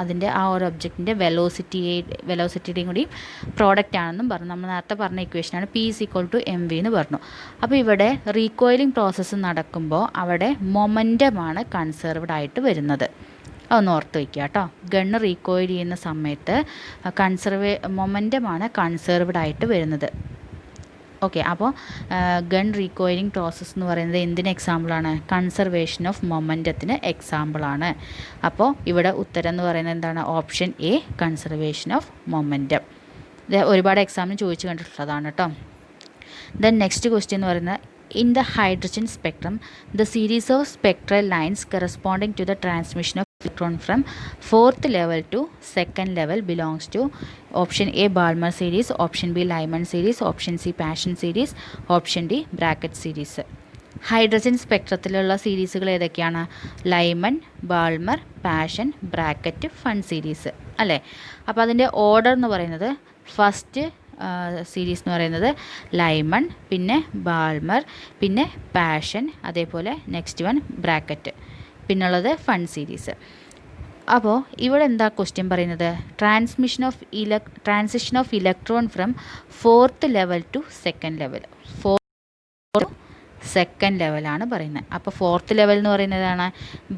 അതിൻ്റെ ആ ഒരു ഒബ്ജക്റ്റിൻ്റെ വെലോസിറ്റിയുടെയും കൂടി പ്രോഡക്റ്റ് ആണെന്നും പറഞ്ഞു. നമ്മൾ നേരത്തെ പറഞ്ഞ ഇക്വേഷനാണ് P is equal to M V എന്ന് പറഞ്ഞു. അപ്പോൾ ഇവിടെ റീകോയിലിംഗ് പ്രോസസ്സ് നടക്കുമ്പോൾ അവിടെ മൊമെൻറ്റമാണ് കൺസേർവ്ഡ് ആയിട്ട് വരുന്നത്. അതൊന്ന് ഓർത്ത് വയ്ക്കുക കേട്ടോ. ഗണ്ണ് റീകോയിൽ ചെയ്യുന്ന സമയത്ത് മൊമെൻറ്റമാണ് കൺസേർവ്ഡ് ആയിട്ട് വരുന്നത്. ഓക്കെ, അപ്പോൾ ഗൺ റീകോയിലിംഗ് പ്രോസസ്സ് എന്ന് പറയുന്നത് എന്തിന് എക്സാമ്പിളാണ്? കൺസർവേഷൻ ഓഫ് മൊമെൻറ്റത്തിന് എക്സാമ്പിളാണ്. അപ്പോൾ ഇവിടെ ഉത്തരം എന്ന് പറയുന്നത് എന്താണ്? Option A, conservation of momentum. ഇത് ഒരുപാട് എക്സാമിന് ചോദിച്ചു കണ്ടിട്ടുള്ളതാണ് കേട്ടോ. ദെൻ നെക്സ്റ്റ് ക്വസ്റ്റ്യൻ എന്ന് പറയുന്നത് in the hydrogen spectrum, the series of spectral lines corresponding to the transmission of electron from 4th level to 2nd level belongs to option A Balmer series, option B Lyman series, option C Paschen series, option D bracket series. Hydrogen സ്പെക്ട്രത്തിലുള്ള സീരീസുകൾ ഏതൊക്കെയാണ്? Lyman, Balmer, Paschen, Brackett, Pfund series അല്ലേ. അപ്പോൾ അതിൻ്റെ order എന്ന് പറയുന്നത് first series എന്ന് പറയുന്നത് ലൈമൺ, പിന്നെ ബാൾമർ, പിന്നെ പാഷൻ, അതേപോലെ നെക്സ്റ്റ് വൺ ബ്രാക്കറ്റ്, പിന്നുള്ളത് ഫൺ സീരീസ്. അപ്പോൾ ഇവിടെ എന്താ ക്വസ്റ്റ്യൻ പറയുന്നത്? Transition of electron from 4th level two 2nd level. 2nd ലെവലാണ് പറയുന്നത്. അപ്പോൾ 4th ലെവൽ എന്ന് പറയുന്നതാണ്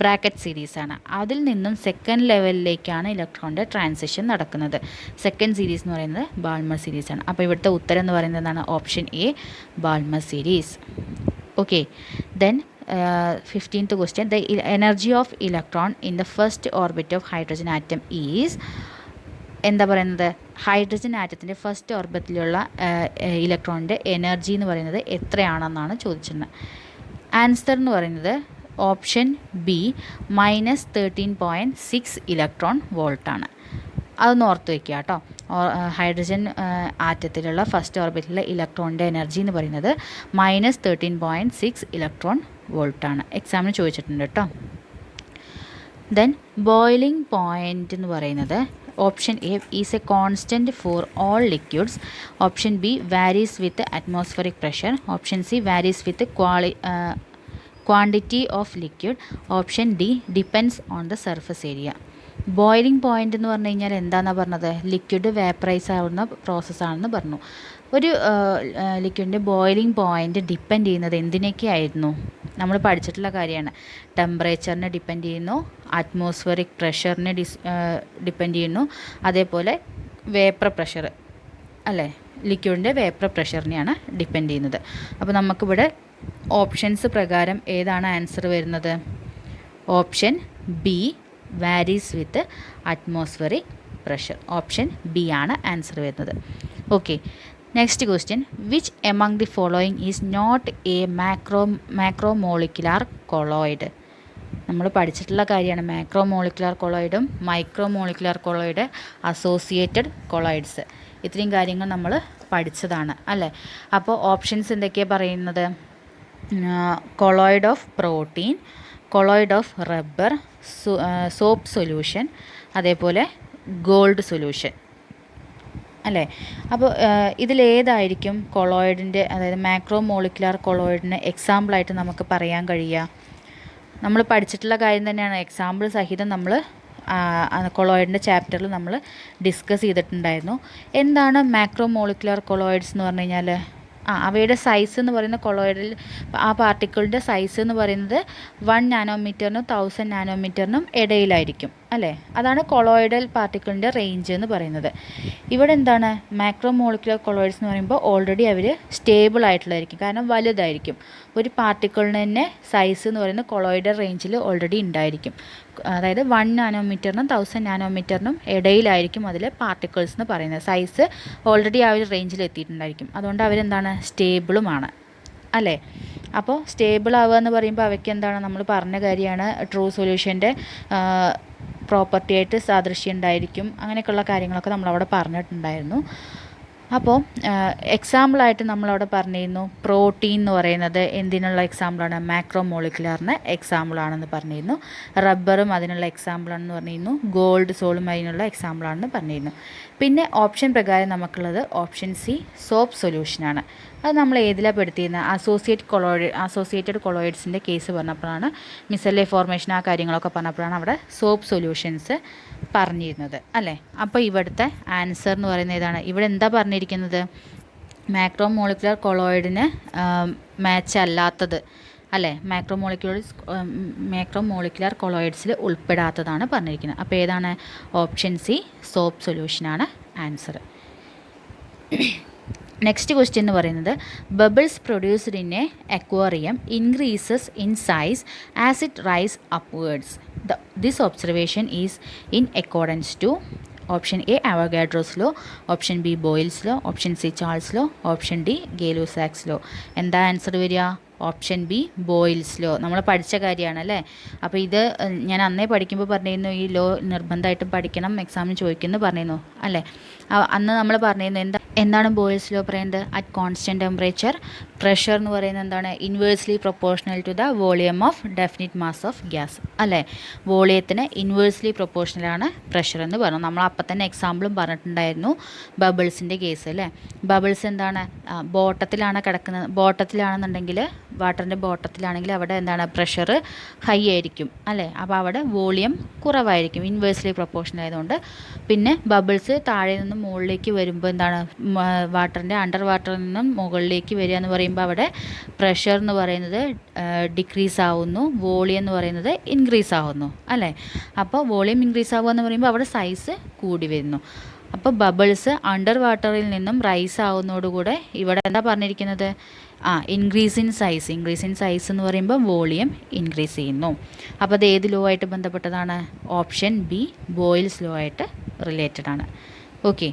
ബ്രാക്കറ്റ് സീരീസാണ്. അതിൽ നിന്നും 2nd ലെവലിലേക്കാണ് ഇലക്ട്രോണിൻ്റെ ട്രാൻസിഷൻ നടക്കുന്നത്. 2nd സീരീസ് എന്ന് പറയുന്നത് ബാൾമർ സീരീസാണ്. അപ്പോൾ ഇവിടുത്തെ ഉത്തരം എന്ന് പറയുന്നതാണ് option A, Balmer series. Okay, then 15th question. The energy of electron in the first orbit of hydrogen atom is. എന്താ പറയുന്നത്? ഹൈഡ്രജൻ ആറ്റത്തിൻ്റെ ഫസ്റ്റ് ഓർബിറ്റിലുള്ള ഇലക്ട്രോണിൻ്റെ എനർജി എന്ന് പറയുന്നത് എത്രയാണെന്നാണ് ചോദിച്ചിരുന്നത്. ആൻസർ എന്ന് പറയുന്നത് ഓപ്ഷൻ ബി -13.6 ഇലക്ട്രോൺ വോൾട്ടാണ്. അതൊന്ന് ഓർത്ത് വയ്ക്കുക കേട്ടോ. ഹൈഡ്രജൻ ആറ്റത്തിലുള്ള ഫസ്റ്റ് ഓർബിറ്റിലുള്ള ഇലക്ട്രോണിൻ്റെ എനർജി എന്ന് പറയുന്നത് -13.6 ഇലക്ട്രോൺ വോൾട്ടാണ്. എക്സാമിന് ചോദിച്ചിട്ടുണ്ട് കേട്ടോ. ദെൻ ബോയിലിംഗ് പോയിൻ്റ് എന്ന് പറയുന്നത് option A is A constant for all liquids, option B varies with atmospheric pressure, option C varies with quantity of liquid, option D depends on the surface area. Boiling point എന്ന് പറഞ്ഞു കഴിഞ്ഞാൽ എന്താണെന്നാണ് പറഞ്ഞത്? Liquid vaporise ആവുന്ന പ്രോസസ്സാണെന്ന് പറഞ്ഞു. ഒരു ലിക്വിഡിൻ്റെ boiling point depend ചെയ്യുന്നത് എന്തിനൊക്കെ ആയിരുന്നു? നമ്മൾ പഠിച്ചിട്ടുള്ള കാര്യമാണ്. ടെമ്പറേച്ചറിനെ ഡിപ്പെൻഡ് ചെയ്യുന്നു, അറ്റ്മോസ്ഫിയറിക് പ്രഷറിനെ ഡിപ്പെൻഡ് ചെയ്യുന്നു, അതേപോലെ വേപ്പർ പ്രഷർ അല്ലേ, ലിക്വിഡിൻ്റെ വേപ്പർ പ്രഷറിനെയാണ് ഡിപ്പെൻഡ് ചെയ്യുന്നത്. അപ്പോൾ നമുക്കിവിടെ ഓപ്ഷൻസ് പ്രകാരം ഏതാണ് ആൻസർ വരുന്നത്? Option B varies with atmospheric pressure. Option B ആണ് ആൻസർ വരുന്നത്. Okay, next question. Which among the following is not a macromolecular colloid? നമ്മൾ പഠിച്ചിട്ടുള്ള കാര്യമാണ്. മാക്രോമോളിക്കുലാർ കൊളോയിഡും മൈക്രോമോളിക്കുലാർ കൊളോയിഡ്, അസോസിയേറ്റഡ് കൊളോയിഡ്സ്, ഇത്രയും കാര്യങ്ങൾ നമ്മൾ പഠിച്ചതാണ് അല്ലേ. അപ്പോൾ ഓപ്ഷൻസ് എന്തൊക്കെയാണ് പറയുന്നത്? Colloid of protein, colloid of rubber, soap solution, അതേപോലെ ഗോൾഡ് സൊല്യൂഷൻ അല്ലേ. അപ്പോൾ ഇതിലേതായിരിക്കും കൊളോയിഡിൻ്റെ, അതായത് മാക്രോമോളിക്കുലാർ കൊളോയിഡിന് എക്സാമ്പിളായിട്ട് നമുക്ക് പറയാൻ കഴിയുക? നമ്മൾ പഠിച്ചിട്ടുള്ള കാര്യം തന്നെയാണ്. എക്സാമ്പിൾ സഹിതം നമ്മൾ കൊളോയിഡിൻ്റെ ചാപ്റ്ററിൽ നമ്മൾ ഡിസ്കസ് ചെയ്തിട്ടുണ്ടായിരുന്നു. എന്താണ് മാക്രോമോളിക്കുലാർ കൊളോയിഡ്സ് എന്ന് പറഞ്ഞു കഴിഞ്ഞാൽ? അവയുടെ സൈസ് എന്ന് പറയുന്ന കൊളോയിഡിൽ ആ പാർട്ടിക്കിളിൻ്റെ സൈസ് എന്ന് പറയുന്നത് 1 നാനോമീറ്ററിനും 1000 നാനോമീറ്ററിനും ഇടയിലായിരിക്കും അല്ലേ. അതാണ് കൊളോയിഡൽ പാർട്ടിക്കിളിൻ്റെ റേഞ്ച് എന്ന് പറയുന്നത്. ഇവിടെ എന്താണ് മാക്രോമോളിക്കുലർ കൊളോയിഡ്സ് എന്ന് പറയുമ്പോൾ ഓൾറെഡി അവർ സ്റ്റേബിൾ ആയിട്ടുള്ളതായിരിക്കും, കാരണം വലുതായിരിക്കും. ഒരു പാർട്ടിക്കിളിന് തന്നെ സൈസ് എന്ന് പറയുന്നത് കൊളോയിഡൽ റേഞ്ചിൽ ഓൾറെഡി ഉണ്ടായിരിക്കും. അതായത് 1 നാനോമീറ്ററിനും 1000 നാനോമീറ്ററിനും ഇടയിലായിരിക്കും അതിലെ പാർട്ടിക്കിൾസ് എന്ന് പറയുന്നത്. സൈസ് ഓൾറെഡി ആ ഒരു റേഞ്ചിൽ എത്തിയിട്ടുണ്ടായിരിക്കും. അതുകൊണ്ട് അവരെന്താണ് സ്റ്റേബിളുമാണ് അല്ലേ. അപ്പോൾ സ്റ്റേബിൾ ആവുക എന്ന് പറയുമ്പോൾ അവയ്ക്ക് എന്താണ്, നമ്മൾ പറഞ്ഞ കാര്യമാണ്, ട്രൂ സൊല്യൂഷൻ്റെ പ്രോപ്പർട്ടി ആയിട്ട് സാദൃശ്യം ഉണ്ടായിരിക്കും. അങ്ങനെയൊക്കെയുള്ള കാര്യങ്ങളൊക്കെ നമ്മളവിടെ പറഞ്ഞിട്ടുണ്ടായിരുന്നു. അപ്പോൾ എക്സാമ്പിളായിട്ട് നമ്മളവിടെ പറഞ്ഞിരുന്നു പ്രോട്ടീൻ എന്ന് പറയുന്നത് എന്തിനുള്ള എക്സാമ്പിളാണ്? മാക്രോമോളിക്കുലാറിന് എക്സാമ്പിളാണെന്ന് പറഞ്ഞിരുന്നു. റബ്ബറും അതിനുള്ള എക്സാമ്പിളാണെന്ന് പറഞ്ഞിരുന്നു. ഗോൾഡ് സോളും അതിനുള്ള എക്സാമ്പിളാണെന്ന് പറഞ്ഞിരുന്നു. പിന്നെ ഓപ്ഷൻ പ്രകാരം നമുക്കുള്ളത് ഓപ്ഷൻ സി സോപ്പ് സൊല്യൂഷനാണ്. അത് നമ്മൾ ഏതിലാണ് പെടുത്തിയിരുന്നത്? അസോസിയേറ്റഡ് കൊളോയിഡ്സിൻ്റെ കേസ് പറഞ്ഞപ്പോഴാണ്, മിസെല്ലെ ഫോർമേഷൻ ആ കാര്യങ്ങളൊക്കെ പറഞ്ഞപ്പോഴാണ് അവിടെ സോപ്പ് സൊല്യൂഷൻസ് പറഞ്ഞിരുന്നത് അല്ലേ. അപ്പോൾ ഇവിടുത്തെ ആൻസർ എന്ന് പറയുന്നത് ഏതാണ്? ഇവിടെ എന്താ പറഞ്ഞിരിക്കുന്നത്? മാക്രോമോളിക്കുലർ കൊളോയിഡിന് മാച്ച് അല്ലാത്തത് അല്ലേ, മാക്രോമോളിക്കുലർ കൊളോയിഡ്സിൽ ഉൾപ്പെടാത്തതാണ് പറഞ്ഞിരിക്കുന്നത്. അപ്പോൾ ഏതാണ്? ഓപ്ഷൻ സി സോപ്പ് സൊല്യൂഷനാണ് ആൻസർ. നെക്സ്റ്റ് ക്വസ്റ്റ്യൻ എന്ന് പറയുന്നത് bubbles produced in a aquarium increases in size as it rise upwards. This observation is in accordance to option A Avogadro's law, option B Boyle's law, option C Charles law, option D Gay Lussac's law. എന്താ answer വരിക? Option B Boyle's law. നമ്മൾ പഠിച്ച കാര്യമാണ് അല്ലേ. അപ്പോൾ ഇത് ഞാൻ അന്നേ പഠിക്കുമ്പോൾ പറഞ്ഞിരുന്നു ഈ ലോ നിർബന്ധമായിട്ടും പഠിക്കണം, എക്സാമിന് ചോദിക്കുന്നു പറഞ്ഞിരുന്നു അല്ലേ. അന്ന് നമ്മൾ പറഞ്ഞിരുന്നു എന്താണ് ബോയിൽസ് ലോ പറയുന്നത്? അറ്റ് കോൺസ്റ്റൻറ്റ് ടെമ്പറേച്ചർ പ്രഷർ എന്ന് പറയുന്നത് എന്താണ്? Inversely proportional to the volume of definite mass of gas അല്ലേ. വോളിയത്തിന് ഇൻവേഴ്സ്ലി പ്രൊപ്പോർഷണലാണ് പ്രഷർ എന്ന് പറഞ്ഞു. നമ്മൾ അപ്പം തന്നെ എക്സാമ്പിളും പറഞ്ഞിട്ടുണ്ടായിരുന്നു ബബിൾസിൻ്റെ കേസ് അല്ലേ. ബബിൾസ് എന്താണ്? ബോട്ടത്തിലാണ് കിടക്കുന്നത്. ബോട്ടത്തിലാണെന്നുണ്ടെങ്കിൽ വാട്ടറിൻ്റെ ബോട്ടത്തിലാണെങ്കിൽ അവിടെ എന്താണ്? പ്രഷർ ഹൈ ആയിരിക്കും അല്ലേ. അപ്പോൾ അവിടെ വോളിയം കുറവായിരിക്കും, ഇൻവേഴ്സ്ലി പ്രൊപ്പോർഷണൽ ആയതുകൊണ്ട്. പിന്നെ ബബിൾസ് താഴെ നിന്നും മുകളിലേക്ക് വരുമ്പോൾ എന്താണ്? വാട്ടറിൻ്റെ അണ്ടർ വാട്ടറിൽ നിന്നും മുകളിലേക്ക് വരിക എന്ന് പറയുമ്പോൾ അവിടെ പ്രഷർ എന്ന് പറയുന്നത് ഡിക്രീസ് ആവുന്നു, വോളിയം എന്ന് പറയുന്നത് ഇൻക്രീസ് ആവുന്നു അല്ലേ. അപ്പോൾ വോളിയം ഇൻക്രീസ് ആവുക എന്ന് പറയുമ്പോൾ അവിടെ സൈസ് കൂടി വരുന്നു. അപ്പോൾ ബബിൾസ് അണ്ടർ വാട്ടറിൽ നിന്നും റൈസ് ആവുന്നതോടുകൂടെ ഇവിടെ എന്താ പറഞ്ഞിരിക്കുന്നത്? ഇൻക്രീസ് ഇൻ സൈസ് എന്ന് പറയുമ്പോൾ വോളിയം ഇൻക്രീസ് ചെയ്യുന്നു. അപ്പോൾ അത് ഏത് ലോ ആയിട്ട് ബന്ധപ്പെട്ടതാണ്? ഓപ്ഷൻ ബി ബോയിൽസ് ലോ ആയിട്ട് റിലേറ്റഡ് ആണ്. Okay,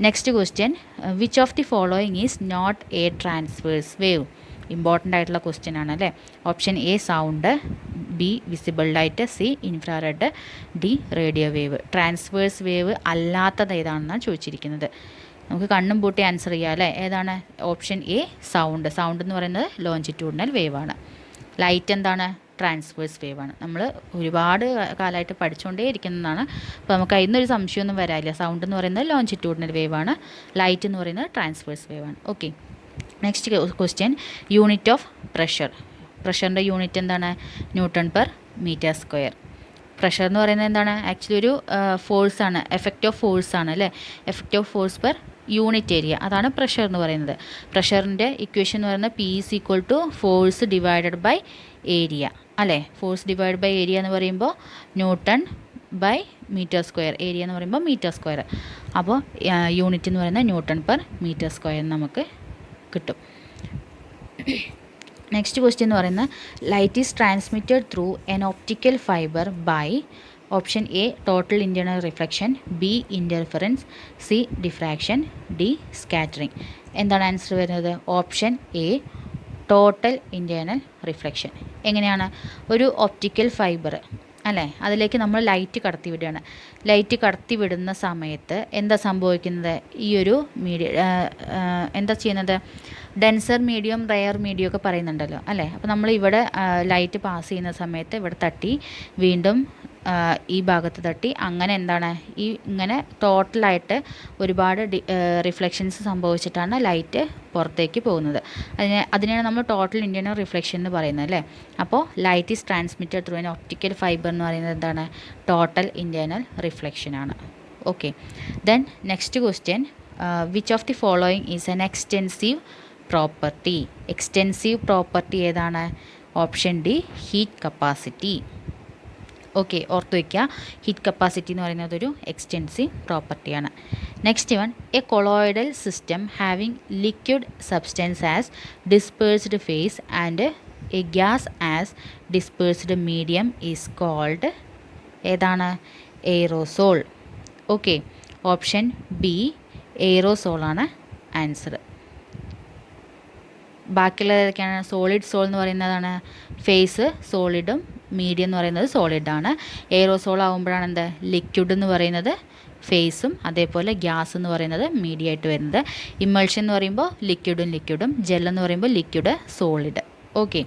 next question which of the following is not a transverse wave? Important ആയിട്ടുള്ള ക്വസ്റ്റ്യൻ ആണ് അല്ലേ. Option A sound, B visible light, C infrared, D radio wave. Transverse wave അല്ലാത്തത് ഏതാണെന്നാണ് ചോദിച്ചിരിക്കുന്നത്. നമുക്ക് കണ്ണും പൂട്ടി ആൻസർ ചെയ്യാം അല്ലേ. ഏതാണ്? Option A sound. സൗണ്ട് എന്ന് പറയുന്നത് ലോഞ്ചിറ്റ്യൂഡിനൽ വേവാണ്. ലൈറ്റ് എന്താണ്? ട്രാൻസ്വേഴ്സ് വേവാണ്. നമ്മൾ ഒരുപാട് കാലമായിട്ട് പഠിച്ചുകൊണ്ടേ ഇരിക്കുന്നതാണ്. അപ്പോൾ നമുക്ക് അതിനൊരു സംശയമൊന്നും വരാനില്ല. സൗണ്ട് എന്ന് പറയുന്നത് ലോഞ്ചിറ്റ്യൂഡിനൽ വേവാണ്, ലൈറ്റ് എന്ന് പറയുന്നത് ട്രാൻസ്വേഴ്സ് വേവാണ്. Okay, next question unit of pressure. പ്രഷറിൻ്റെ യൂണിറ്റ് എന്താണ്? Newton per metre square. Pressure എന്ന് പറയുന്നത് എന്താണ്? ആക്ച്വലി ഒരു ഫോഴ്സാണ്, എഫക്റ്റ് ഓഫ് ഫോഴ്സാണ് അല്ലേ. Effect of force per unit area, അതാണ് പ്രഷർ എന്ന് പറയുന്നത്. പ്രഷറിൻ്റെ ഇക്വേഷൻ എന്ന് പറയുന്നത് P is equal to force divided by area അല്ലേ. ഫോഴ്സ് ഡിവൈഡ് ബൈ ഏരിയ എന്ന് പറയുമ്പോൾ newton by metre square, area എന്ന് പറയുമ്പോൾ മീറ്റർ സ്ക്വയർ. അപ്പോൾ യൂണിറ്റ് എന്ന് പറയുന്നത് ന്യൂട്ടൺ പെർ മീറ്റർ സ്ക്വയർ നമുക്ക് കിട്ടും. നെക്സ്റ്റ് ക്വസ്റ്റ്യൻ എന്ന് പറയുന്നത് light is transmitted through an optical fibre by option A total internal reflection, B interference, C diffraction, D scattering. എന്താണ് ആൻസർ വരുന്നത്? Option A total internal reflection. എങ്ങനെയാണ്? ഒരു optical fibre അല്ലേ, അതിലേക്ക് നമ്മൾ ലൈറ്റ് കടത്തി വിടുകയാണ്. ലൈറ്റ് കടത്തി വിടുന്ന സമയത്ത് എന്താ സംഭവിക്കുന്നത്? ഈ ഒരു എന്താ ചെയ്യുന്നത്? ഡെൻസർ മീഡിയം, റെയർ മീഡിയം ഒക്കെ പറയുന്നുണ്ടല്ലോ അല്ലേ. അപ്പോൾ നമ്മൾ ഇവിടെ ലൈറ്റ് പാസ് ചെയ്യുന്ന സമയത്ത് ഇവിടെ തട്ടി, വീണ്ടും ഈ ഭാഗത്ത് തട്ടി, അങ്ങനെ എന്താണ് ഈ ഇങ്ങനെ ടോട്ടലായിട്ട് ഒരുപാട് റിഫ്ലക്ഷൻസ് സംഭവിച്ചിട്ടാണ് ലൈറ്റ് പുറത്തേക്ക് പോകുന്നത്. അതിനെയാണ് നമ്മൾ ടോട്ടൽ ഇൻറ്റേർണൽ റിഫ്ലക്ഷൻ എന്ന് പറയുന്നത് അല്ലേ. അപ്പോൾ light is transmitted through an optical fibre എന്ന് പറയുന്നത് എന്താണ്? ടോട്ടൽ ഇൻറ്റേർണൽ റിഫ്ലക്ഷനാണ്. Okay, then next question which of the following is an extensive property? Extensive property ഏതാണ്? Option D heat capacity. Okay, ഓർത്ത് വയ്ക്കുക, ഹീറ്റ് കപ്പാസിറ്റി എന്ന് പറയുന്നത് ഒരു എക്സ്റ്റെൻസീവ് പ്രോപ്പർട്ടിയാണ്. Next one a colloidal system having liquid substance as dispersed phase and a gas as dispersed medium is called. ഏതാണ്? Aerosol. Okay, option B എയ്റോസോളാണ് answer. ബാക്കിയുള്ളതൊക്കെയാണ് solid soul എന്ന് പറയുന്നതാണ് face സോളിഡും medium എന്ന് പറയുന്നത് സോളിഡാണ്. Aerosol ആകുമ്പോഴാണ് എന്ത്? ലിക്വിഡ് എന്ന് പറയുന്നത് ഫേസും അതേപോലെ ഗ്യാസ് എന്ന് പറയുന്നത് മീഡിയം ആയിട്ട് വരുന്നത്. ഇമ്മൾഷൻ എന്ന് പറയുമ്പോൾ ലിക്വിഡും, ജെൽ എന്ന് പറയുമ്പോൾ ലിക്വിഡ്, സോളിഡ്. ഓക്കെ,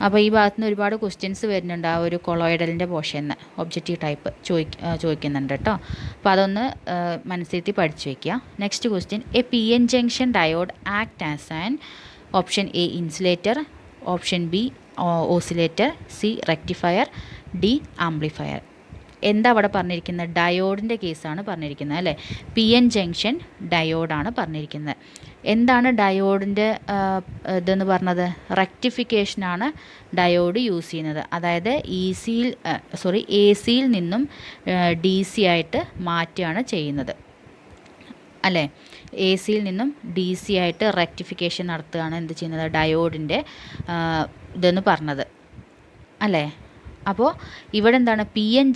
അപ്പോൾ ഈ ഭാഗത്ത് നിന്ന് ഒരുപാട് ക്വസ്റ്റ്യൻസ് വരുന്നുണ്ട്. ആ ഒരു കൊളോയിഡലിൻ്റെ പോർഷന് ഒബ്ജക്റ്റീവ് ടൈപ്പ് ചോദിക്കുന്നുണ്ട് കേട്ടോ. അപ്പോൾ അതൊന്ന് മനസ്സിരുത്തി പഠിച്ചു വയ്ക്കുക. Next question A P N junction diode act as an option A insulator, option B oscillator, C rectifier, D amplifier. എന്താ അവിടെ പറഞ്ഞിരിക്കുന്നത്? ഡയോഡിൻ്റെ കേസാണ് പറഞ്ഞിരിക്കുന്നത് അല്ലേ. PN ജംഗ്ഷൻ ഡയോഡാണ് പറഞ്ഞിരിക്കുന്നത്. എന്താണ് ഡയോഡിൻ്റെ ഇതെന്ന് പറഞ്ഞത്? റെക്ടിഫിക്കേഷനാണ് ഡയോഡ് യൂസ് ചെയ്യുന്നത്. അതായത് AC യിൽ നിന്നും DC ആയിട്ട് മാറ്റുകയാണ് ചെയ്യുന്നത് അല്ലേ. AC യിൽ നിന്നും DC ആയിട്ട് റെക്ടിഫിക്കേഷൻ നടത്തുകയാണ് എന്ത് ചെയ്യുന്നത്? ഡയോഡിൻ്റെ ഇതെന്ന് പറഞ്ഞത് അല്ലേ. അപ്പോൾ ഇവിടെ എന്താണ്? PN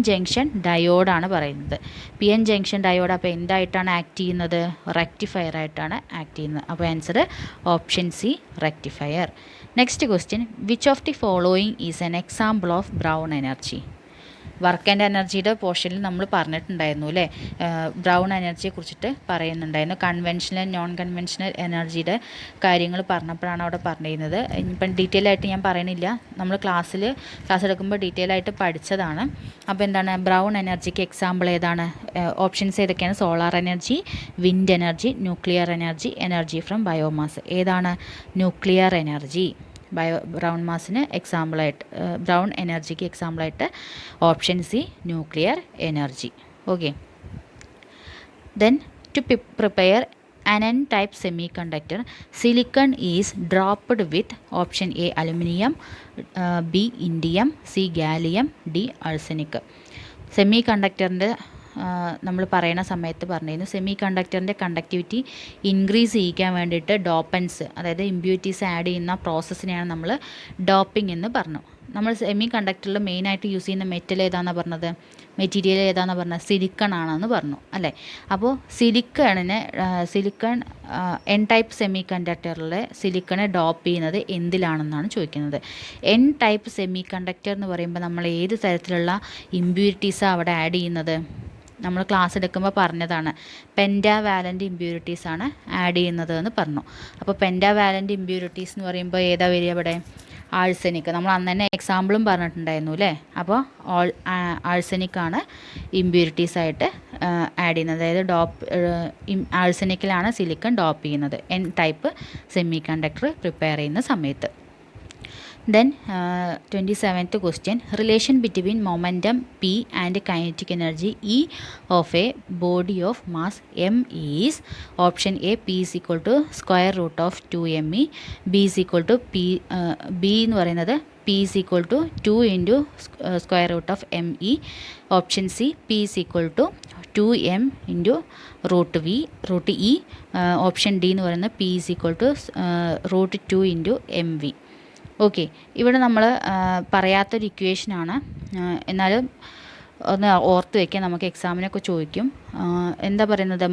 ജംഗ്ഷൻ ഡയോഡാണ് പറയുന്നത്. PN ജംഗ്ഷൻ ഡയോഡ് അപ്പോൾ എന്തായിട്ടാണ് ആക്ട് ചെയ്യുന്നത്? റെക്ടിഫയർ ആയിട്ടാണ് ആക്ട് ചെയ്യുന്നത്. അപ്പോൾ answer option C, rectifier. Next question, which of the following is an example of brown energy? Work and എനർജിയുടെ പോർഷനിൽ നമ്മൾ പറഞ്ഞിട്ടുണ്ടായിരുന്നു അല്ലേ. ബ്രൗൺ എനർജിയെ കുറിച്ചിട്ട് പറയുന്നുണ്ടായിരുന്നു. കൺവെൻഷണൽ നോൺ കൺവെൻഷണൽ എനർജിയുടെ കാര്യങ്ങൾ പറഞ്ഞപ്പോഴാണ് അവിടെ പറഞ്ഞിരുന്നത്. ഇനിയിപ്പം ഡീറ്റെയിൽ ആയിട്ട് ഞാൻ പറയണില്ല, നമ്മൾ ക്ലാസ് എടുക്കുമ്പോൾ ഡീറ്റെയിൽ ആയിട്ട് പഠിച്ചതാണ്. അപ്പോൾ എന്താണ് ബ്രൗൺ എനർജിക്ക് എക്സാമ്പിൾ ഏതാണ്? ഓപ്ഷൻസ് ഏതൊക്കെയാണ്? Solar energy, wind energy, nuclear energy, energy from biomass. ഏതാണ്? Nuclear energy. ബ്രൗൺ എനർജിക്ക് എക്സാമ്പിളായിട്ട് option C, nuclear energy. Okay. Then to prepare an n-type semiconductor, silicon is dropped with option A aluminum, B indium, C gallium, D arsenic. സെമി കണ്ടക്ടറിൻ്റെ നമ്മൾ പറയുന്ന സമയത്ത് പറഞ്ഞിരുന്നു, semi കണ്ടക്ടറിൻ്റെ conductivity increase ചെയ്യിക്കാൻ വേണ്ടിയിട്ട് ഡോപ്പൻസ്, അതായത് ഇമ്പ്യൂരിറ്റീസ് ആഡ് ചെയ്യുന്ന പ്രോസസ്സിനെയാണ് നമ്മൾ ഡോപ്പിംഗ് എന്ന് പറഞ്ഞു. നമ്മൾ സെമി കണ്ടക്ടറിൽ മെയിനായിട്ട് യൂസ് ചെയ്യുന്ന മെറ്റീരിയൽ ഏതാണെന്ന് പറഞ്ഞത്? സിലിക്കൺ ആണെന്ന് പറഞ്ഞു അല്ലേ. അപ്പോൾ സിലിക്കൺ എൻ ടൈപ്പ് സെമി കണ്ടക്ടറിലെ സിലിക്കണെ ഡോപ്പ് ചെയ്യുന്നത് എന്തിലാണെന്നാണ് ചോദിക്കുന്നത്. എൻ ടൈപ്പ് സെമി കണ്ടക്ടർ എന്ന് പറയുമ്പോൾ നമ്മൾ ഏത് തരത്തിലുള്ള ഇമ്പ്യൂരിറ്റീസാണ് അവിടെ ആഡ് ചെയ്യുന്നത്? നമ്മൾ ക്ലാസ് എടുക്കുമ്പോൾ പറഞ്ഞതാണ്, പെൻറ്റാവാലൻ്റ് ഇമ്പ്യൂരിറ്റീസാണ് ആഡ് ചെയ്യുന്നത് എന്ന് പറഞ്ഞു. അപ്പോൾ പെൻറ്റാവാലൻ്റ് ഇമ്പ്യൂരിറ്റീസ് എന്ന് പറയുമ്പോൾ ഏതാ വരിക ഇവിടെ? ആഴ്സനിക്. നമ്മൾ അന്ന് തന്നെ എക്സാമ്പിളും പറഞ്ഞിട്ടുണ്ടായിരുന്നു അല്ലേ. അപ്പോൾ ആഴ്സനിക്കാണ് ഇമ്പ്യൂരിറ്റീസായിട്ട് ആഡ് ചെയ്യുന്നത്, അതായത് ആഴ്സനിക്കിലാണ് സിലിക്കൺ ഡോപ്പ് ചെയ്യുന്നത് N type semi conductor prepare ചെയ്യുന്ന സമയത്ത്. Then 27th question, relation between momentum P and kinetic energy E of a body of mass M is option A P is equal to square root of 2me, B is equal to B എന്ന് പറയുന്നത് P is equal to 2 into square root of me, option C P is equal to 2m into root E, option D എന്ന് പറയുന്നത് P is equal to root 2 into mv. Okay, ഇവിടെ നമ്മൾ പറയാത്തൊരു ഇക്വേഷനാണ്, എന്നാലും ഒന്ന് ഓർത്ത് വയ്ക്കാൻ, നമുക്ക് എക്സാമിനൊക്കെ ചോദിക്കും. എന്താ പറയുന്നത്?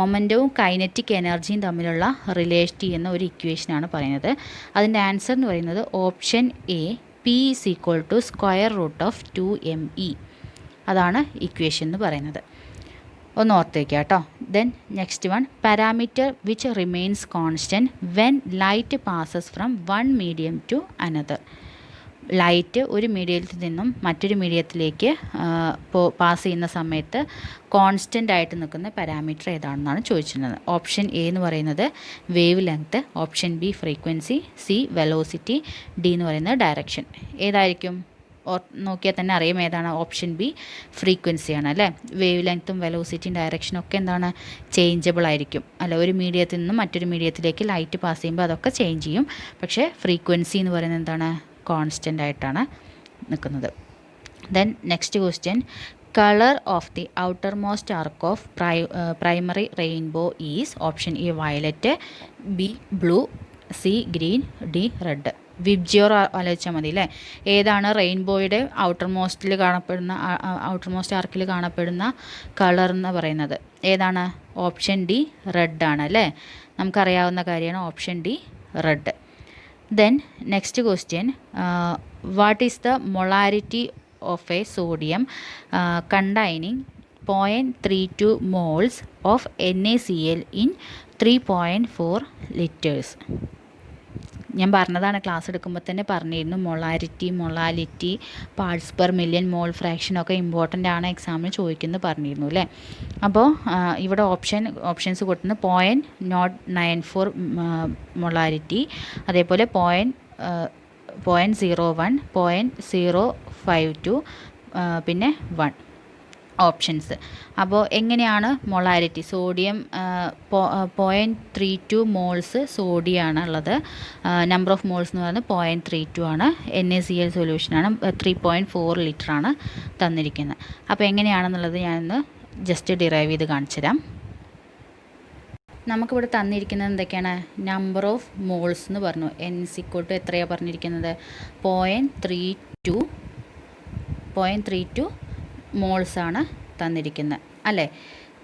മൊമെൻറ്റവും കൈനറ്റിക് എനർജിയും തമ്മിലുള്ള റിലേറ്റ് ചെയ്യുന്ന ഒരു ഇക്വേഷനാണ് പറയുന്നത്. അതിൻ്റെ ആൻസർ എന്ന് പറയുന്നത് option A P is equal to square root of 2me. അതാണ് ഇക്വേഷൻ എന്ന് പറയുന്നത്. ഒന്ന് ഓർത്ത് വയ്ക്കുക കേട്ടോ. Then next one, parameter which remains constant when light passes from one medium to another. Light ഒരു മീഡിയത്തിൽ നിന്നും മറ്റൊരു മീഡിയത്തിലേക്ക് പാസ് ചെയ്യുന്ന സമയത്ത് കോൺസ്റ്റൻ്റ് ആയിട്ട് നിൽക്കുന്ന പാരാമീറ്റർ ഏതാണെന്നാണ് ചോദിച്ചിരുന്നത്. ഓപ്ഷൻ എ എന്ന് പറയുന്നത് wave length, option B frequency, C velocity, D എന്ന് പറയുന്നത് ഡയറക്ഷൻ. ഏതായിരിക്കും? നോക്കിയാൽ തന്നെ അറിയാം ഏതാണ്. ഓപ്ഷൻ ബി ഫ്രീക്വൻസിയാണ് അല്ലേ. വേവ് ലെങ്ത്തും വെലോസിറ്റിയും ഡയറക്ഷനും ഒക്കെ എന്താണ്? ചേഞ്ചബിൾ ആയിരിക്കും അല്ല. ഒരു മീഡിയത്തിൽ നിന്നും മറ്റൊരു മീഡിയത്തിലേക്ക് ലൈറ്റ് പാസ് ചെയ്യുമ്പോൾ അതൊക്കെ ചേഞ്ച് ചെയ്യും. പക്ഷേ ഫ്രീക്വൻസി എന്ന് പറയുന്നത് എന്താണ്? കോൺസ്റ്റൻ്റ് ആയിട്ടാണ് നിൽക്കുന്നത്. Then next question, colour of the outer most arc of primary rainbow is option A violet, B blue, C green, D red. VIBGYOR ആലോചിച്ചാൽ മതി അല്ലേ. ഏതാണ് റെയിൻബോയുടെ ഔട്ടർ മോസ്റ്റ് ആർക്കിൽ കാണപ്പെടുന്ന കളർ എന്ന് പറയുന്നത്? ഏതാണ്? ഓപ്ഷൻ ഡി റെഡ് ആണ് അല്ലേ. നമുക്കറിയാവുന്ന കാര്യമാണ് option D red. Then next question, what is the molarity of A sodium containing 0.32 moles of NaCl in 3.4 liters. ഞാൻ പറഞ്ഞതാണ്, ക്ലാസ് എടുക്കുമ്പോൾ തന്നെ പറഞ്ഞിരുന്നു, മൊളാലിറ്റി, പാർട്സ് പെർ മില്യൺ, മോൾ ഫ്രാക്ഷനൊക്കെ ഇമ്പോർട്ടൻ്റ് ആണ്, എക്സാമിന് ചോദിക്കുന്നത് പറഞ്ഞിരുന്നു അല്ലേ. അപ്പോൾ ഇവിടെ ഓപ്ഷൻസ് കൊടുക്കുന്നത് 0.94 മൊളാരിറ്റി, അതേപോലെ 0.01, 0.052, പിന്നെ 1 ഓപ്ഷൻസ്. അപ്പോൾ എങ്ങനെയാണ് മൊളാരിറ്റി? സോഡിയം 0.32 മോൾസ് സോഡിയമാണ് ഉള്ളത്. നമ്പർ ഓഫ് മോൾസ് എന്ന് പറയുന്നത് 0.32 ആണ്. NaCl സൊല്യൂഷനാണ്. 3.4 ലിറ്ററാണ് തന്നിരിക്കുന്നത്. അപ്പോൾ എങ്ങനെയാണെന്നുള്ളത് ഞാനൊന്ന് ജസ്റ്റ് ഡിറൈവ് ചെയ്ത് കാണിച്ചു തരാം. നമുക്കിവിടെ തന്നിരിക്കുന്നത് എന്തൊക്കെയാണ്? നമ്പർ ഓഫ് മോൾസ് എന്ന് പറഞ്ഞു. N= എത്രയാണ് പറഞ്ഞിരിക്കുന്നത്? 0.32 മോൾസാണ് തന്നിരിക്കുന്നത് അല്ലേ.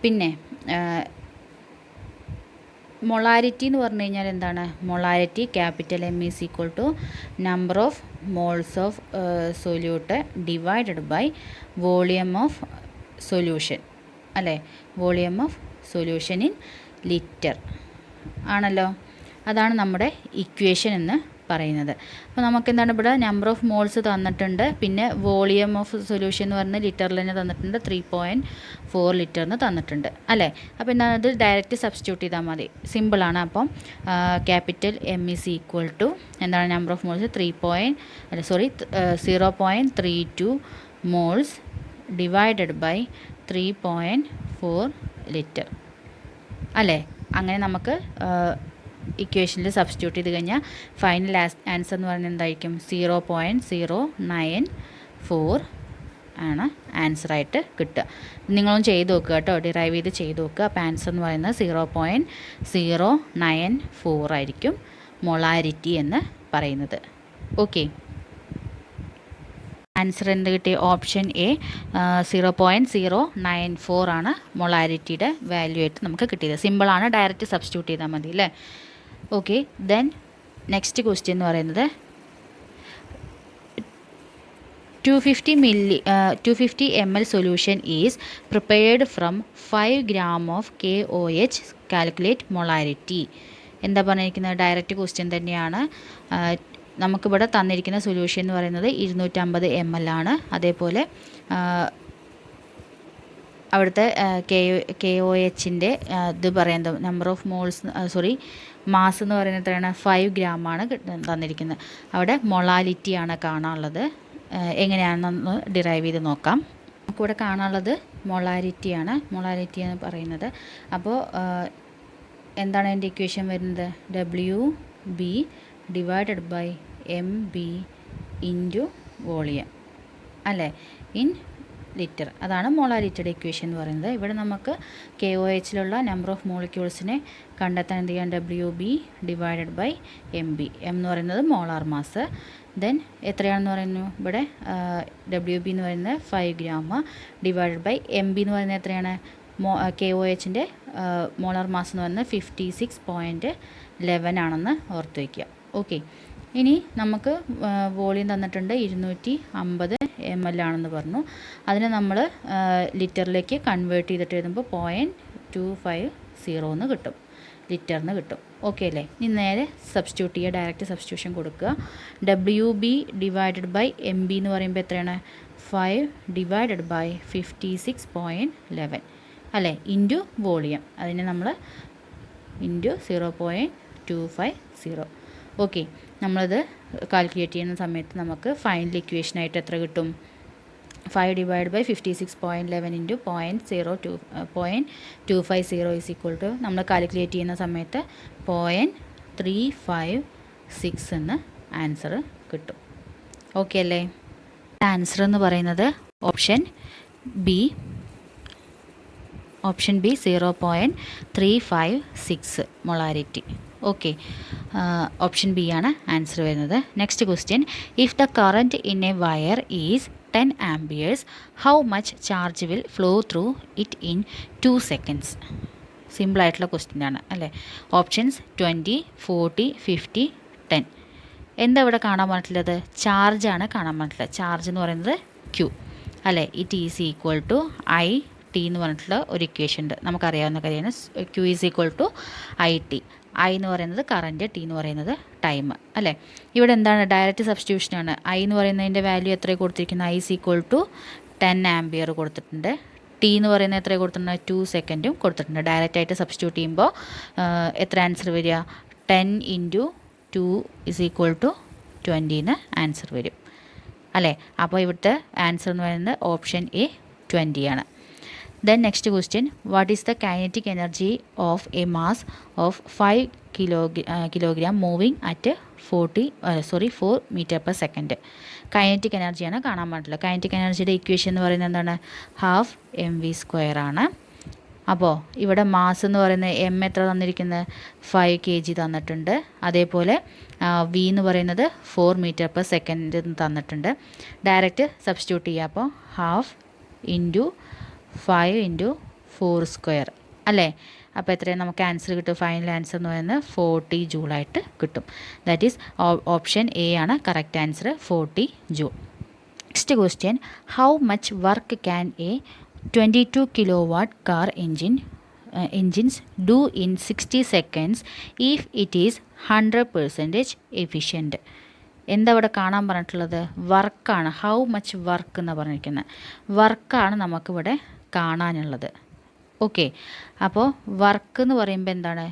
പിന്നെ മൊളാരിറ്റി എന്ന് പറഞ്ഞു കഴിഞ്ഞാൽ എന്താണ്? Molarity M = number of moles of solute divided by volume of solution അല്ലേ. Volume of solution in litre ആണല്ലോ. അതാണ് നമ്മുടെ ഇക്വേഷൻ എന്ന് പറയുന്നത്. അപ്പോൾ നമുക്ക് എന്താണ് ഇവിടെ നമ്പർ ഓഫ് മോൾസ് തന്നിട്ടുണ്ട്, പിന്നെ വോളിയം ഓഫ് സൊല്യൂഷൻ എന്ന് പറഞ്ഞാൽ ലിറ്ററിൽ തന്നെ തന്നിട്ടുണ്ട്, 3.4 ലിറ്ററിന് തന്നിട്ടുണ്ട് അല്ലേ. അപ്പോൾ എന്താണ്, ഇത് ഡയറക്റ്റ് സബ്സ്റ്റിറ്റ്യൂട്ട് ചെയ്താൽ മതി, സിമ്പിളാണ്. അപ്പം M = എന്താണ് number of moles 0.32 moles divided by 3.4 litre അല്ലേ. അങ്ങനെ നമുക്ക് ഇക്വേഷനിൽ സബ്സ്റ്റിറ്റ്യൂട്ട് ചെയ്ത് കഴിഞ്ഞാൽ ഫൈനൽ ആൻസർ എന്ന് പറയുന്നത് എന്തായിരിക്കും? 0.094 ആണ് ആൻസറായിട്ട് കിട്ടുക. നിങ്ങളും ചെയ്ത് നോക്കുക കേട്ടോ, ഡിറൈവ് ചെയ്ത് ചെയ്ത് നോക്കുക. അപ്പോൾ ആൻസർ എന്ന് പറയുന്നത് 0.094 ആയിരിക്കും മൊളാരിറ്റി എന്ന് പറയുന്നത്. ഓക്കെ, ആൻസർ എന്ത് കിട്ടി? ഓപ്ഷൻ എ 0.094 ആണ് മൊളാരിറ്റിയുടെ വാല്യൂ ആയിട്ട് നമുക്ക് കിട്ടിയത്. സിമ്പിളാണ്, ഡയറക്റ്റ് സബ്സ്റ്റിറ്റ്യൂട്ട് ചെയ്താൽ മതി അല്ലേ. ഓക്കെ, ദെൻ നെക്സ്റ്റ് ക്വസ്റ്റ്യൻ എന്ന് പറയുന്നത് 250 ml solution is prepared from 5 gram of KOH. Calculate molarity. എന്താ പറഞ്ഞിരിക്കുന്നത്? ഡയറക്റ്റ് ക്വസ്റ്റ്യൻ തന്നെയാണ്. നമുക്കിവിടെ തന്നിരിക്കുന്ന സൊല്യൂഷൻ എന്ന് പറയുന്നത് 250 ml ആണ്. അതേപോലെ അവിടുത്തെ KOHൻ്റെ ഇത് പറയുന്നത് നമ്പർ ഓഫ് മോൾസ് മാസ് എന്ന് പറയുന്നത് എത്രയാണ്? 5 ഗ്രാമാണ് തന്നിരിക്കുന്നത്. അവിടെ മൊളാലിറ്റിയാണ് കാണാനുള്ളത്. എങ്ങനെയാണെന്നൊന്ന് ഡിറൈവ് ചെയ്ത് നോക്കാം. നമുക്കിവിടെ കാണാനുള്ളത് മൊളാരിറ്റിയാണ്. മൊളാരിറ്റി എന്ന് പറയുന്നത് അപ്പോൾ എന്താണ് എൻ്റെ ഇക്വേഷൻ വരുന്നത്? WB divided by MB into volume അല്ലേ, ഇൻ ലിറ്റർ. അതാണ് മൊളാരിറ്റിയുടെ ഇക്വേഷൻ എന്ന് പറയുന്നത്. ഇവിടെ നമുക്ക് KOHലുള്ള നമ്പർ ഓഫ് മോളിക്യൂൾസിനെ കണ്ടെത്താൻ എന്ത് ചെയ്യാം? WB divided by MB. M എന്ന് പറയുന്നത് മോളാർ മാസ്. ദെൻ എത്രയാണെന്ന് പറയുന്നു? ഇവിടെ WB എന്ന് പറയുന്നത് 5 ഗ്രാം ഡിവൈഡഡ് ബൈ MB എന്ന് പറയുന്നത് എത്രയാണ്? KOHൻ്റെ മോളാർ മാസ് എന്ന് പറയുന്നത് 56.11 ആണെന്ന് ഓർത്ത് വയ്ക്കുക. ഓക്കെ, ഇനി നമുക്ക് വോളിയം തന്നിട്ടുണ്ട് 250 ml ആണെന്ന് പറഞ്ഞു. അതിനെ നമ്മൾ ലിറ്ററിലേക്ക് കൺവേർട്ട് ചെയ്തിട്ട് എഴുതുമ്പോൾ 0.250 എന്ന് കിട്ടും, ലിറ്ററിന് കിട്ടും. ഓക്കെ അല്ലേ. ഇനി നേരെ സബ്സ്റ്റിറ്റ്യൂട്ട് ചെയ്യുക, ഡയറക്റ്റ് സബ്സ്റ്റിറ്റ്യൂഷൻ കൊടുക്കുക. WB ഡിവൈഡഡ് ബൈ MB എന്ന് പറയുമ്പോൾ എത്രയാണ്? 5 ഡിവൈഡഡ് ബൈ 56.11 അല്ലേ, ഇൻറ്റു വോളിയം. അതിനെ നമ്മൾ ഇൻറ്റു 0.250. ഓക്കെ, നമ്മളത് കാൽക്കുലേറ്റ് ചെയ്യുന്ന സമയത്ത് നമുക്ക് ഫൈനൽ ഇക്വേഷനായിട്ട് എത്ര കിട്ടും? 5 ഡിവൈഡ് ബൈ 56.11 ഇൻറ്റു 0.250 നമ്മൾ കാൽക്കുലേറ്റ് ചെയ്യുന്ന സമയത്ത് 0.356 എന്ന് ആൻസർ കിട്ടും. ഓക്കെ അല്ലേ. ആൻസർ എന്ന് പറയുന്നത് option B 0.356 molarity. Okay, option B ആണ് ആൻസർ വരുന്നത്. Next question, if the current in A wire is 10 amperes, how much charge will flow through it in 2 seconds? സിമ്പിളായിട്ടുള്ള ക്വസ്റ്റ്യൻ ആണ് അല്ലേ. ഓപ്ഷൻസ് 20, 40, 50, 10. എന്താ ഇവിടെ കാണാൻ പറഞ്ഞിട്ടുള്ളത്? ചാർജാണ് കാണാൻ പറഞ്ഞിട്ടുള്ളത്. ചാർജ് എന്ന് പറയുന്നത് Q അല്ലേ. It is equal to IT എന്ന് പറഞ്ഞിട്ടുള്ള ഒരു ഇക്വേഷൻ ഉണ്ട്, നമുക്കറിയാവുന്ന കാര്യമാണ്. Q is equal to IT. I എന്ന് പറയുന്നത് കറൻറ്റ്, T എന്ന് പറയുന്നത് ടൈം അല്ലേ. ഇവിടെ എന്താണ്? ഡയറക്റ്റ് സബ്സ്റ്റിറ്റ്യൂഷനാണ്. I എന്ന് പറയുന്നതിൻ്റെ വാല്യൂ എത്ര കൊടുത്തിരിക്കുന്നത്? I is equal to 10 ampere കൊടുത്തിട്ടുണ്ട്. T എന്ന് പറയുന്നത് എത്ര കൊടുത്തിട്ടുണ്ട്? 2 സെക്കൻഡും കൊടുത്തിട്ടുണ്ട്. ഡയറക്റ്റായിട്ട് സബ്സ്റ്റിറ്റ്യൂട്ട് ചെയ്യുമ്പോൾ എത്ര ആൻസർ വരിക? 10 × 2 ഈസ് ഈക്വൽ ടു 20 എന്ന് ആൻസർ വരും അല്ലേ. അപ്പോൾ ഇവിടുത്തെ ആൻസർ എന്ന് പറയുന്നത് ഓപ്ഷൻ എ 20 ആണ്. Then next question, what is the kinetic energy of a mass of 5 kilogram moving at 4 metre per second. Kinetic എനർജിയാണ് കാണാൻ പാടില്ല. കൈനറ്റിക് എനർജിയുടെ ഇക്വേഷൻ എന്ന് പറയുന്നത് എന്താണ്? ½ mv² ആണ്. അപ്പോൾ ഇവിടെ മാസ് എന്ന് പറയുന്നത് എം എത്ര തന്നിരിക്കുന്നത്? 5 kg തന്നിട്ടുണ്ട്. അതേപോലെ വി എന്ന് പറയുന്നത് 4 മീറ്റർ പെർ സെക്കൻഡ് തന്നിട്ടുണ്ട്. ഡയറക്റ്റ് സബ്സ്റ്റിറ്റ്യൂട്ട് ചെയ്യുക. അപ്പോൾ ½ × 5 × 4² അല്ലേ. അപ്പോൾ എത്രയും നമുക്ക് ആൻസർ കിട്ടും? ഫൈനൽ ആൻസർ എന്ന് പറയുന്നത് 40 ജൂളായിട്ട് കിട്ടും. ദാറ്റ് ഈസ് ഓപ്ഷൻ എ ആണ് correct answer, 40 joule. Next question, how much work can A 22 kilowatt car engines do in 60 seconds if it is 100% efficient? എന്താ ഇവിടെ കാണാൻ പറഞ്ഞിട്ടുള്ളത്? വർക്കാണ്. ഹൗ മച്ച് വർക്ക് എന്ന് പറഞ്ഞിരിക്കുന്നത് വർക്കാണ് നമുക്കിവിടെ കാണാനുള്ളത്. ഓക്കെ, അപ്പോൾ വർക്ക് എന്ന് പറയുമ്പോൾ എന്താണ്?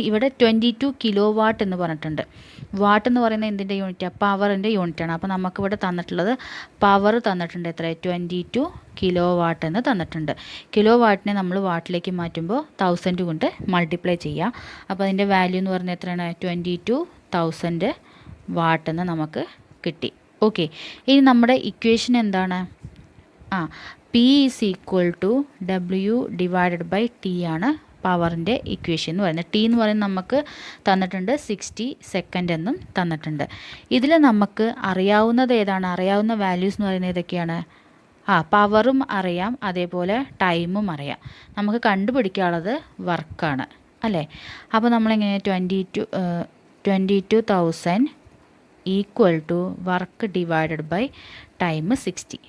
ഇവിടെ 22 kW എന്ന് പറഞ്ഞിട്ടുണ്ട്. വാട്ട് എന്ന് പറയുന്നത് എന്തിൻ്റെ യൂണിറ്റാണ്? പവറിൻ്റെ യൂണിറ്റാണ്. അപ്പോൾ നമുക്കിവിടെ തന്നിട്ടുള്ളത് പവർ തന്നിട്ടുണ്ട്. എത്ര? 22 kW എന്ന് തന്നിട്ടുണ്ട്. കിലോ വാട്ടിനെ നമ്മൾ വാട്ടിലേക്ക് മാറ്റുമ്പോൾ 1000 കൊണ്ട് മൾട്ടിപ്ലൈ ചെയ്യുക. അപ്പോൾ അതിൻ്റെ വാല്യൂ എന്ന് പറഞ്ഞാൽ എത്രയാണ്? 22,000 വാട്ട് എന്ന് നമുക്ക് കിട്ടി. ഓക്കെ, ഇനി നമ്മുടെ ഇക്വേഷൻ എന്താണ്? P = W/T ആണ് പവറിൻ്റെ ഇക്വേഷൻ എന്ന് പറയുന്നത്. ടി എന്ന് പറയുന്നത് നമുക്ക് തന്നിട്ടുണ്ട് 60 സെക്കൻഡ് എന്നും തന്നിട്ടുണ്ട്. ഇതിൽ നമുക്ക് അറിയാവുന്നത് ഏതാണ്? അറിയാവുന്ന വാല്യൂസ് എന്ന് പറയുന്നത് ഏതൊക്കെയാണ്? പവറും അറിയാം, അതേപോലെ ടൈമും അറിയാം. നമുക്ക് കണ്ടുപിടിക്കാനുള്ളത് വർക്കാണ് അല്ലേ. അപ്പോൾ നമ്മളെങ്ങനെ 22,000 = വർക്ക് / ടൈം 60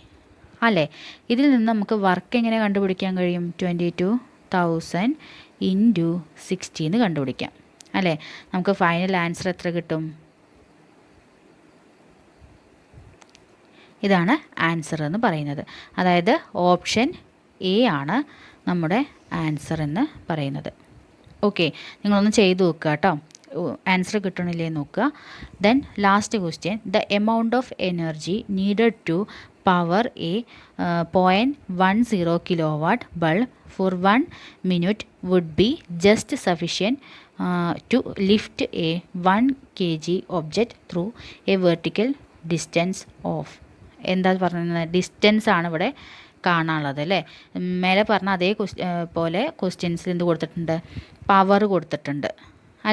അല്ലേ. ഇതിൽ നിന്ന് നമുക്ക് വർക്ക് എങ്ങനെ കണ്ടുപിടിക്കാൻ കഴിയും? 22,000 × 60 എന്ന് കണ്ടുപിടിക്കാം അല്ലേ. നമുക്ക് ഫൈനൽ ആൻസർ എത്ര കിട്ടും? ഇതാണ് ആൻസർ എന്ന് പറയുന്നത്. അതായത് ഓപ്ഷൻ എ ആണ് നമ്മുടെ ആൻസർ എന്ന് പറയുന്നത്. ഓക്കെ, നിങ്ങളൊന്ന് ചെയ്ത് നോക്കുക കേട്ടോ, ആൻസർ കിട്ടണില്ലേ നോക്കുക. Then last question, the amount of energy needed to power a 0.10 kilowatt bulb for 1 minute would be just sufficient to lift a 1 kg object through a vertical distance of. എന്താ പറയുന്നത്? Distance ആണ് ഇവിടെ കാണാനുള്ളത് അല്ലേ. മേലെ പറഞ്ഞ അതേ പോലെ ക്വസ്റ്റ്യൻസിൽ എന്ത് കൊടുത്തിട്ടുണ്ട്? പവർ കൊടുത്തിട്ടുണ്ട്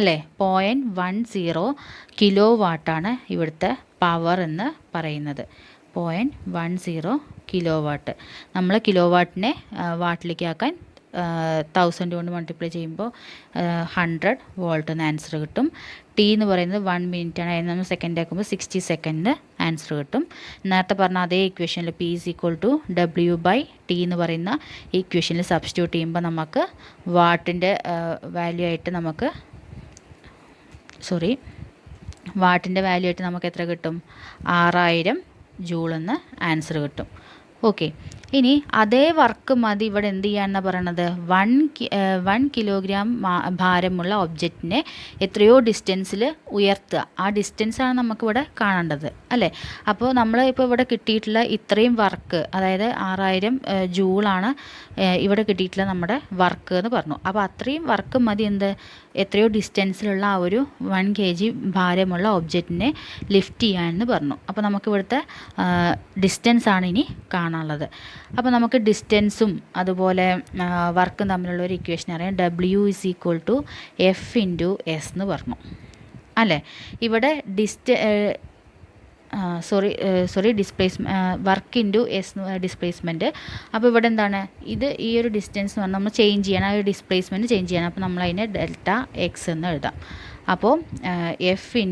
അല്ലേ. 0.10 കിലോവാട്ടാണ് ഇവിടുത്തെ പവർ എന്ന് പറയുന്നത്. 0.10 കിലോവാട്ട്. നമ്മൾ കിലോവാട്ടിനെ വാട്ടിലേക്ക് ആക്കാൻ 1000 കൊണ്ട് മൾട്ടിപ്ലൈ ചെയ്യുമ്പോൾ 100 വോൾട്ട് എന്ന് ആൻസർ കിട്ടും. ടി എന്ന് പറയുന്നത് 1 മിനിറ്റ് ആണ്. അതിന് നമ്മൾ സെക്കൻഡ് ആക്കുമ്പോൾ 60 സെക്കൻഡ് ആൻസർ കിട്ടും. നേരത്തെ പറഞ്ഞ അതേ ഇക്വേഷനിൽ P = W/T എന്ന് പറയുന്ന ഇക്വേഷനിൽ സബ്സ്റ്റിറ്റ്യൂട്ട് ചെയ്യുമ്പോൾ നമുക്ക് വാട്ടിൻ്റെ വാല്യൂ ആയിട്ട് നമുക്ക് എത്ര കിട്ടും? 6000 ജൂൾ എന്ന് ആൻസർ കിട്ടും. ഓക്കെ, ഇനി അതേ വർക്ക് മതി ഇവിടെ എന്ത് ചെയ്യാന്നാണ് പറയണത്? 1 കിലോഗ്രാം ഭാരമുള്ള ഒബ്ജക്റ്റിനെ എത്രയോ ഡിസ്റ്റൻസിൽ ഉയർത്തുക. ആ ഡിസ്റ്റൻസാണ് നമുക്കിവിടെ കാണേണ്ടത് അല്ലേ. അപ്പോൾ നമ്മൾ ഇപ്പോൾ ഇവിടെ കിട്ടിയിട്ടുള്ള ഇത്രയും വർക്ക്, അതായത് 6000 ജൂളാണ് ഇവിടെ കിട്ടിയിട്ടുള്ള നമ്മുടെ വർക്ക് എന്ന് പറഞ്ഞു. അപ്പോൾ അത്രയും വർക്ക് മതി എത്രയോ ഡിസ്റ്റൻസിലുള്ള ആ ഒരു 1 kg ഭാരമുള്ള ഒബ്ജക്റ്റിനെ ലിഫ്റ്റ് ചെയ്യാമെന്ന് പറഞ്ഞു. അപ്പോൾ നമുക്കിവിടുത്തെ ഡിസ്റ്റൻസാണ് ഇനി കാണാനുള്ളത്. അപ്പോൾ നമുക്ക് ഡിസ്റ്റൻസും അതുപോലെ വർക്കും തമ്മിലുള്ള ഒരു ഇക്വേഷൻ അറിയാം. W = F × S എന്ന് പറഞ്ഞു അല്ലേ. ഇവിടെ വർക്ക് × S ഡിസ്പ്ലേസ്മെൻറ്റ്. അപ്പോൾ ഇവിടെ എന്താണ്? ഈ ഒരു ഡിസ്റ്റൻസ് എന്ന് പറഞ്ഞാൽ നമ്മൾ ചേഞ്ച് ചെയ്യണം, ആ ഒരു ഡിസ്പ്ലേസ്മെൻറ്റ് ചേഞ്ച് ചെയ്യണം. അപ്പോൾ നമ്മളതിനെ Δx എന്ന് എഴുതാം. അപ്പോൾ F ×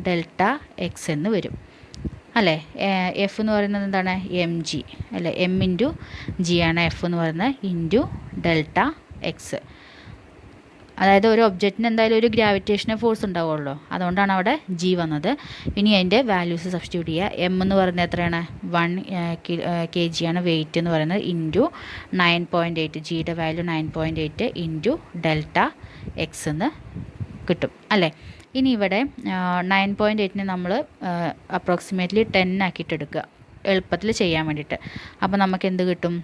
Δx എന്ന് വരും അല്ലേ. എഫ് എന്ന് പറയുന്നത് എന്താണ്? mg അല്ലേ. m × g ആണ് എഫ് എന്ന് പറയുന്നത് × Δx. അതായത് ഒരു ഒബ്ജക്റ്റിന് എന്തായാലും ഒരു ഗ്രാവിറ്റേഷണൽ ഫോഴ്സ് ഉണ്ടാവുമല്ലോ, അതുകൊണ്ടാണ് അവിടെ ജി വന്നത്. ഇനി അതിൻ്റെ വാല്യൂസ് സബ്സ്റ്റിറ്റ്യൂട്ട് ചെയ്യുക. എം എന്ന് പറയുന്നത് എത്രയാണ്? 1 kg ആണ് വെയിറ്റ് എന്ന് പറയുന്നത് × 9.8. ജിയുടെ വാല്യൂ 9.8 × Δx എന്ന് കിട്ടും അല്ലേ. ഇനി ഇവിടെ 9.8നെ നമ്മൾ അപ്രോക്സിമേറ്റ്ലി 10 ആക്കിയിട്ട് എടുക്കുക, എളുപ്പത്തിൽ ചെയ്യാൻ വേണ്ടിയിട്ട്. അപ്പോൾ നമുക്ക് എന്ത് കിട്ടും?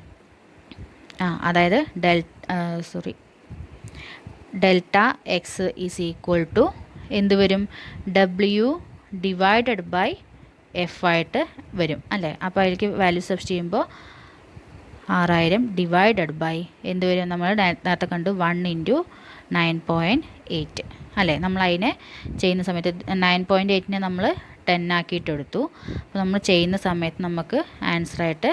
അതായത് delta x is equal to എന്ത് വരും? W ഡിവൈഡഡ് ബൈ എഫ് ആയിട്ട് വരും അല്ലേ. അപ്പോൾ അതിലേക്ക് വാല്യൂ സബ്സ്റ്റിറ്റ് ചെയ്യുമ്പോൾ 6000 ഡിവൈഡഡ് ബൈ എന്ത് വരും? നമ്മൾ നേരത്തെ കണ്ടു 1 × 9.8 അല്ലേ. നമ്മൾ അതിനെ ചെയ്യുന്ന സമയത്ത് 9.8നെ നമ്മൾ 10 ആക്കിയിട്ട് എടുത്തു. അപ്പോൾ നമ്മൾ ചെയ്യുന്ന സമയത്ത് നമുക്ക് ആൻസറായിട്ട്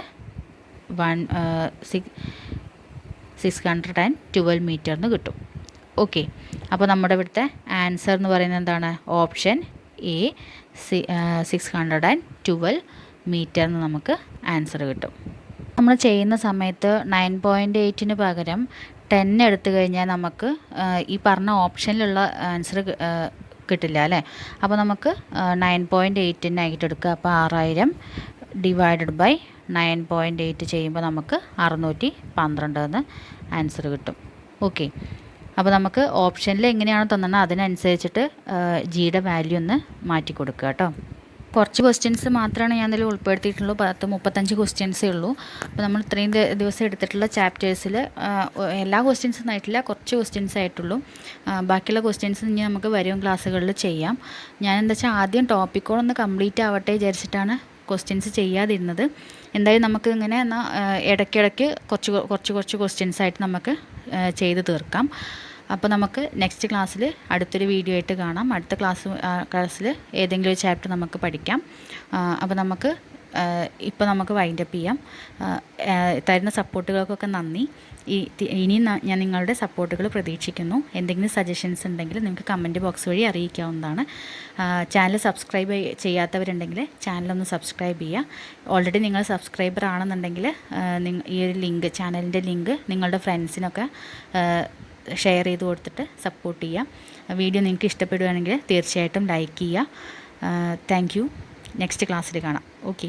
612 മീറ്റർ എന്ന് കിട്ടും. ഓക്കെ, അപ്പോൾ നമ്മുടെ ഇവിടുത്തെ ആൻസർ എന്ന് പറയുന്നത് എന്താണ്? ഓപ്ഷൻ എ 612 മീറ്റർ എന്ന് നമുക്ക് ആൻസർ കിട്ടും. നമ്മൾ ചെയ്യുന്ന സമയത്ത് 9.8ന് പകരം 10 എടുത്തു കഴിഞ്ഞാൽ നമുക്ക് ഈ പറഞ്ഞ ഓപ്ഷനിലുള്ള ആൻസർ കിട്ടില്ല അല്ലേ. അപ്പോൾ നമുക്ക് 9.8 എടുക്കുക. അപ്പോൾ 6000 ഡിവൈഡഡ് ബൈ 9.8 ചെയ്യുമ്പോൾ നമുക്ക് 612 എന്ന് ആൻസർ കിട്ടും. ഓക്കെ, അപ്പോൾ നമുക്ക് ഓപ്ഷനിൽ എങ്ങനെയാണോ തന്നത് അതിനനുസരിച്ചിട്ട് ജിയുടെ വാല്യൂ ഒന്ന് മാറ്റി കൊടുക്കുക കേട്ടോ. കുറച്ച് ക്വസ്റ്റ്യൻസ് മാത്രമാണ് ഞാൻ ഇതിൽ ഉൾപ്പെടുത്തിയിട്ടുള്ളൂ. 35 ക്വസ്റ്റ്യൻസേ ഉള്ളൂ. അപ്പോൾ നമ്മൾ ഇത്രയും ദിവസം എടുത്തിട്ടുള്ള ചാപ്റ്റേഴ്സിൽ എല്ലാ ക്വസ്റ്റ്യൻസും ആയിട്ടില്ല, കുറച്ച് ക്വസ്റ്റ്യൻസ് ആയിട്ടുള്ളൂ. ബാക്കിയുള്ള ക്വസ്റ്റ്യൻസ് ഇനി നമുക്ക് വരും ക്ലാസ്സുകളിൽ ചെയ്യാം. ഞാൻ എന്താ വെച്ചാൽ ആദ്യം ടോപ്പിക്കോളൊന്ന് കംപ്ലീറ്റ് ആവട്ടെ വിചാരിച്ചിട്ടാണ് ക്വസ്റ്റ്യൻസ് ചെയ്യാതിരുന്നത്. എന്തായാലും നമുക്ക് ഇങ്ങനെ എന്നാൽ ഇടയ്ക്കിടയ്ക്ക് കുറച്ച് ക്വസ്റ്റ്യൻസ് ആയിട്ട് നമുക്ക് ചെയ്ത് തീർക്കാം. അപ്പോൾ നമുക്ക് നെക്സ്റ്റ് ക്ലാസ്സിൽ അടുത്തൊരു വീഡിയോ ആയിട്ട് കാണാം. അടുത്ത ക്ലാസ്സിൽ ഏതെങ്കിലും ഒരു ചാപ്റ്റർ നമുക്ക് പഠിക്കാം. അപ്പോൾ ഇപ്പോൾ നമുക്ക് വൈൻഡപ്പ് ചെയ്യാം. തരുന്ന സപ്പോർട്ടുകൾക്കൊക്കെ നന്ദി. ഇനി ഞാൻ നിങ്ങളുടെ സപ്പോർട്ടുകൾ പ്രതീക്ഷിക്കുന്നു. എന്തെങ്കിലും സജഷൻസ് ഉണ്ടെങ്കിൽ നിങ്ങൾക്ക് കമൻറ്റ് ബോക്സ് വഴി അറിയിക്കാവുന്നതാണ്. ചാനൽ സബ്സ്ക്രൈബ് ചെയ്യാത്തവരുണ്ടെങ്കിൽ ചാനലൊന്ന് സബ്സ്ക്രൈബ് ചെയ്യുക. ഓൾറെഡി നിങ്ങൾ സബ്സ്ക്രൈബർ ആണെന്നുണ്ടെങ്കിൽ ഈ ഒരു ചാനലിൻ്റെ ലിങ്ക് നിങ്ങളുടെ ഫ്രണ്ട്സിനൊക്കെ ഷെയർ ചെയ്ത് കൊടുത്തിട്ട് സപ്പോർട്ട് ചെയ്യുക. വീഡിയോ നിങ്ങൾക്ക് ഇഷ്ടപ്പെടുകയാണെങ്കിൽ തീർച്ചയായിട്ടും ലൈക്ക് ചെയ്യുക. Thank you. നെക്സ്റ്റ് ക്ലാസ്സിൽ കാണാം. ഓക്കെ.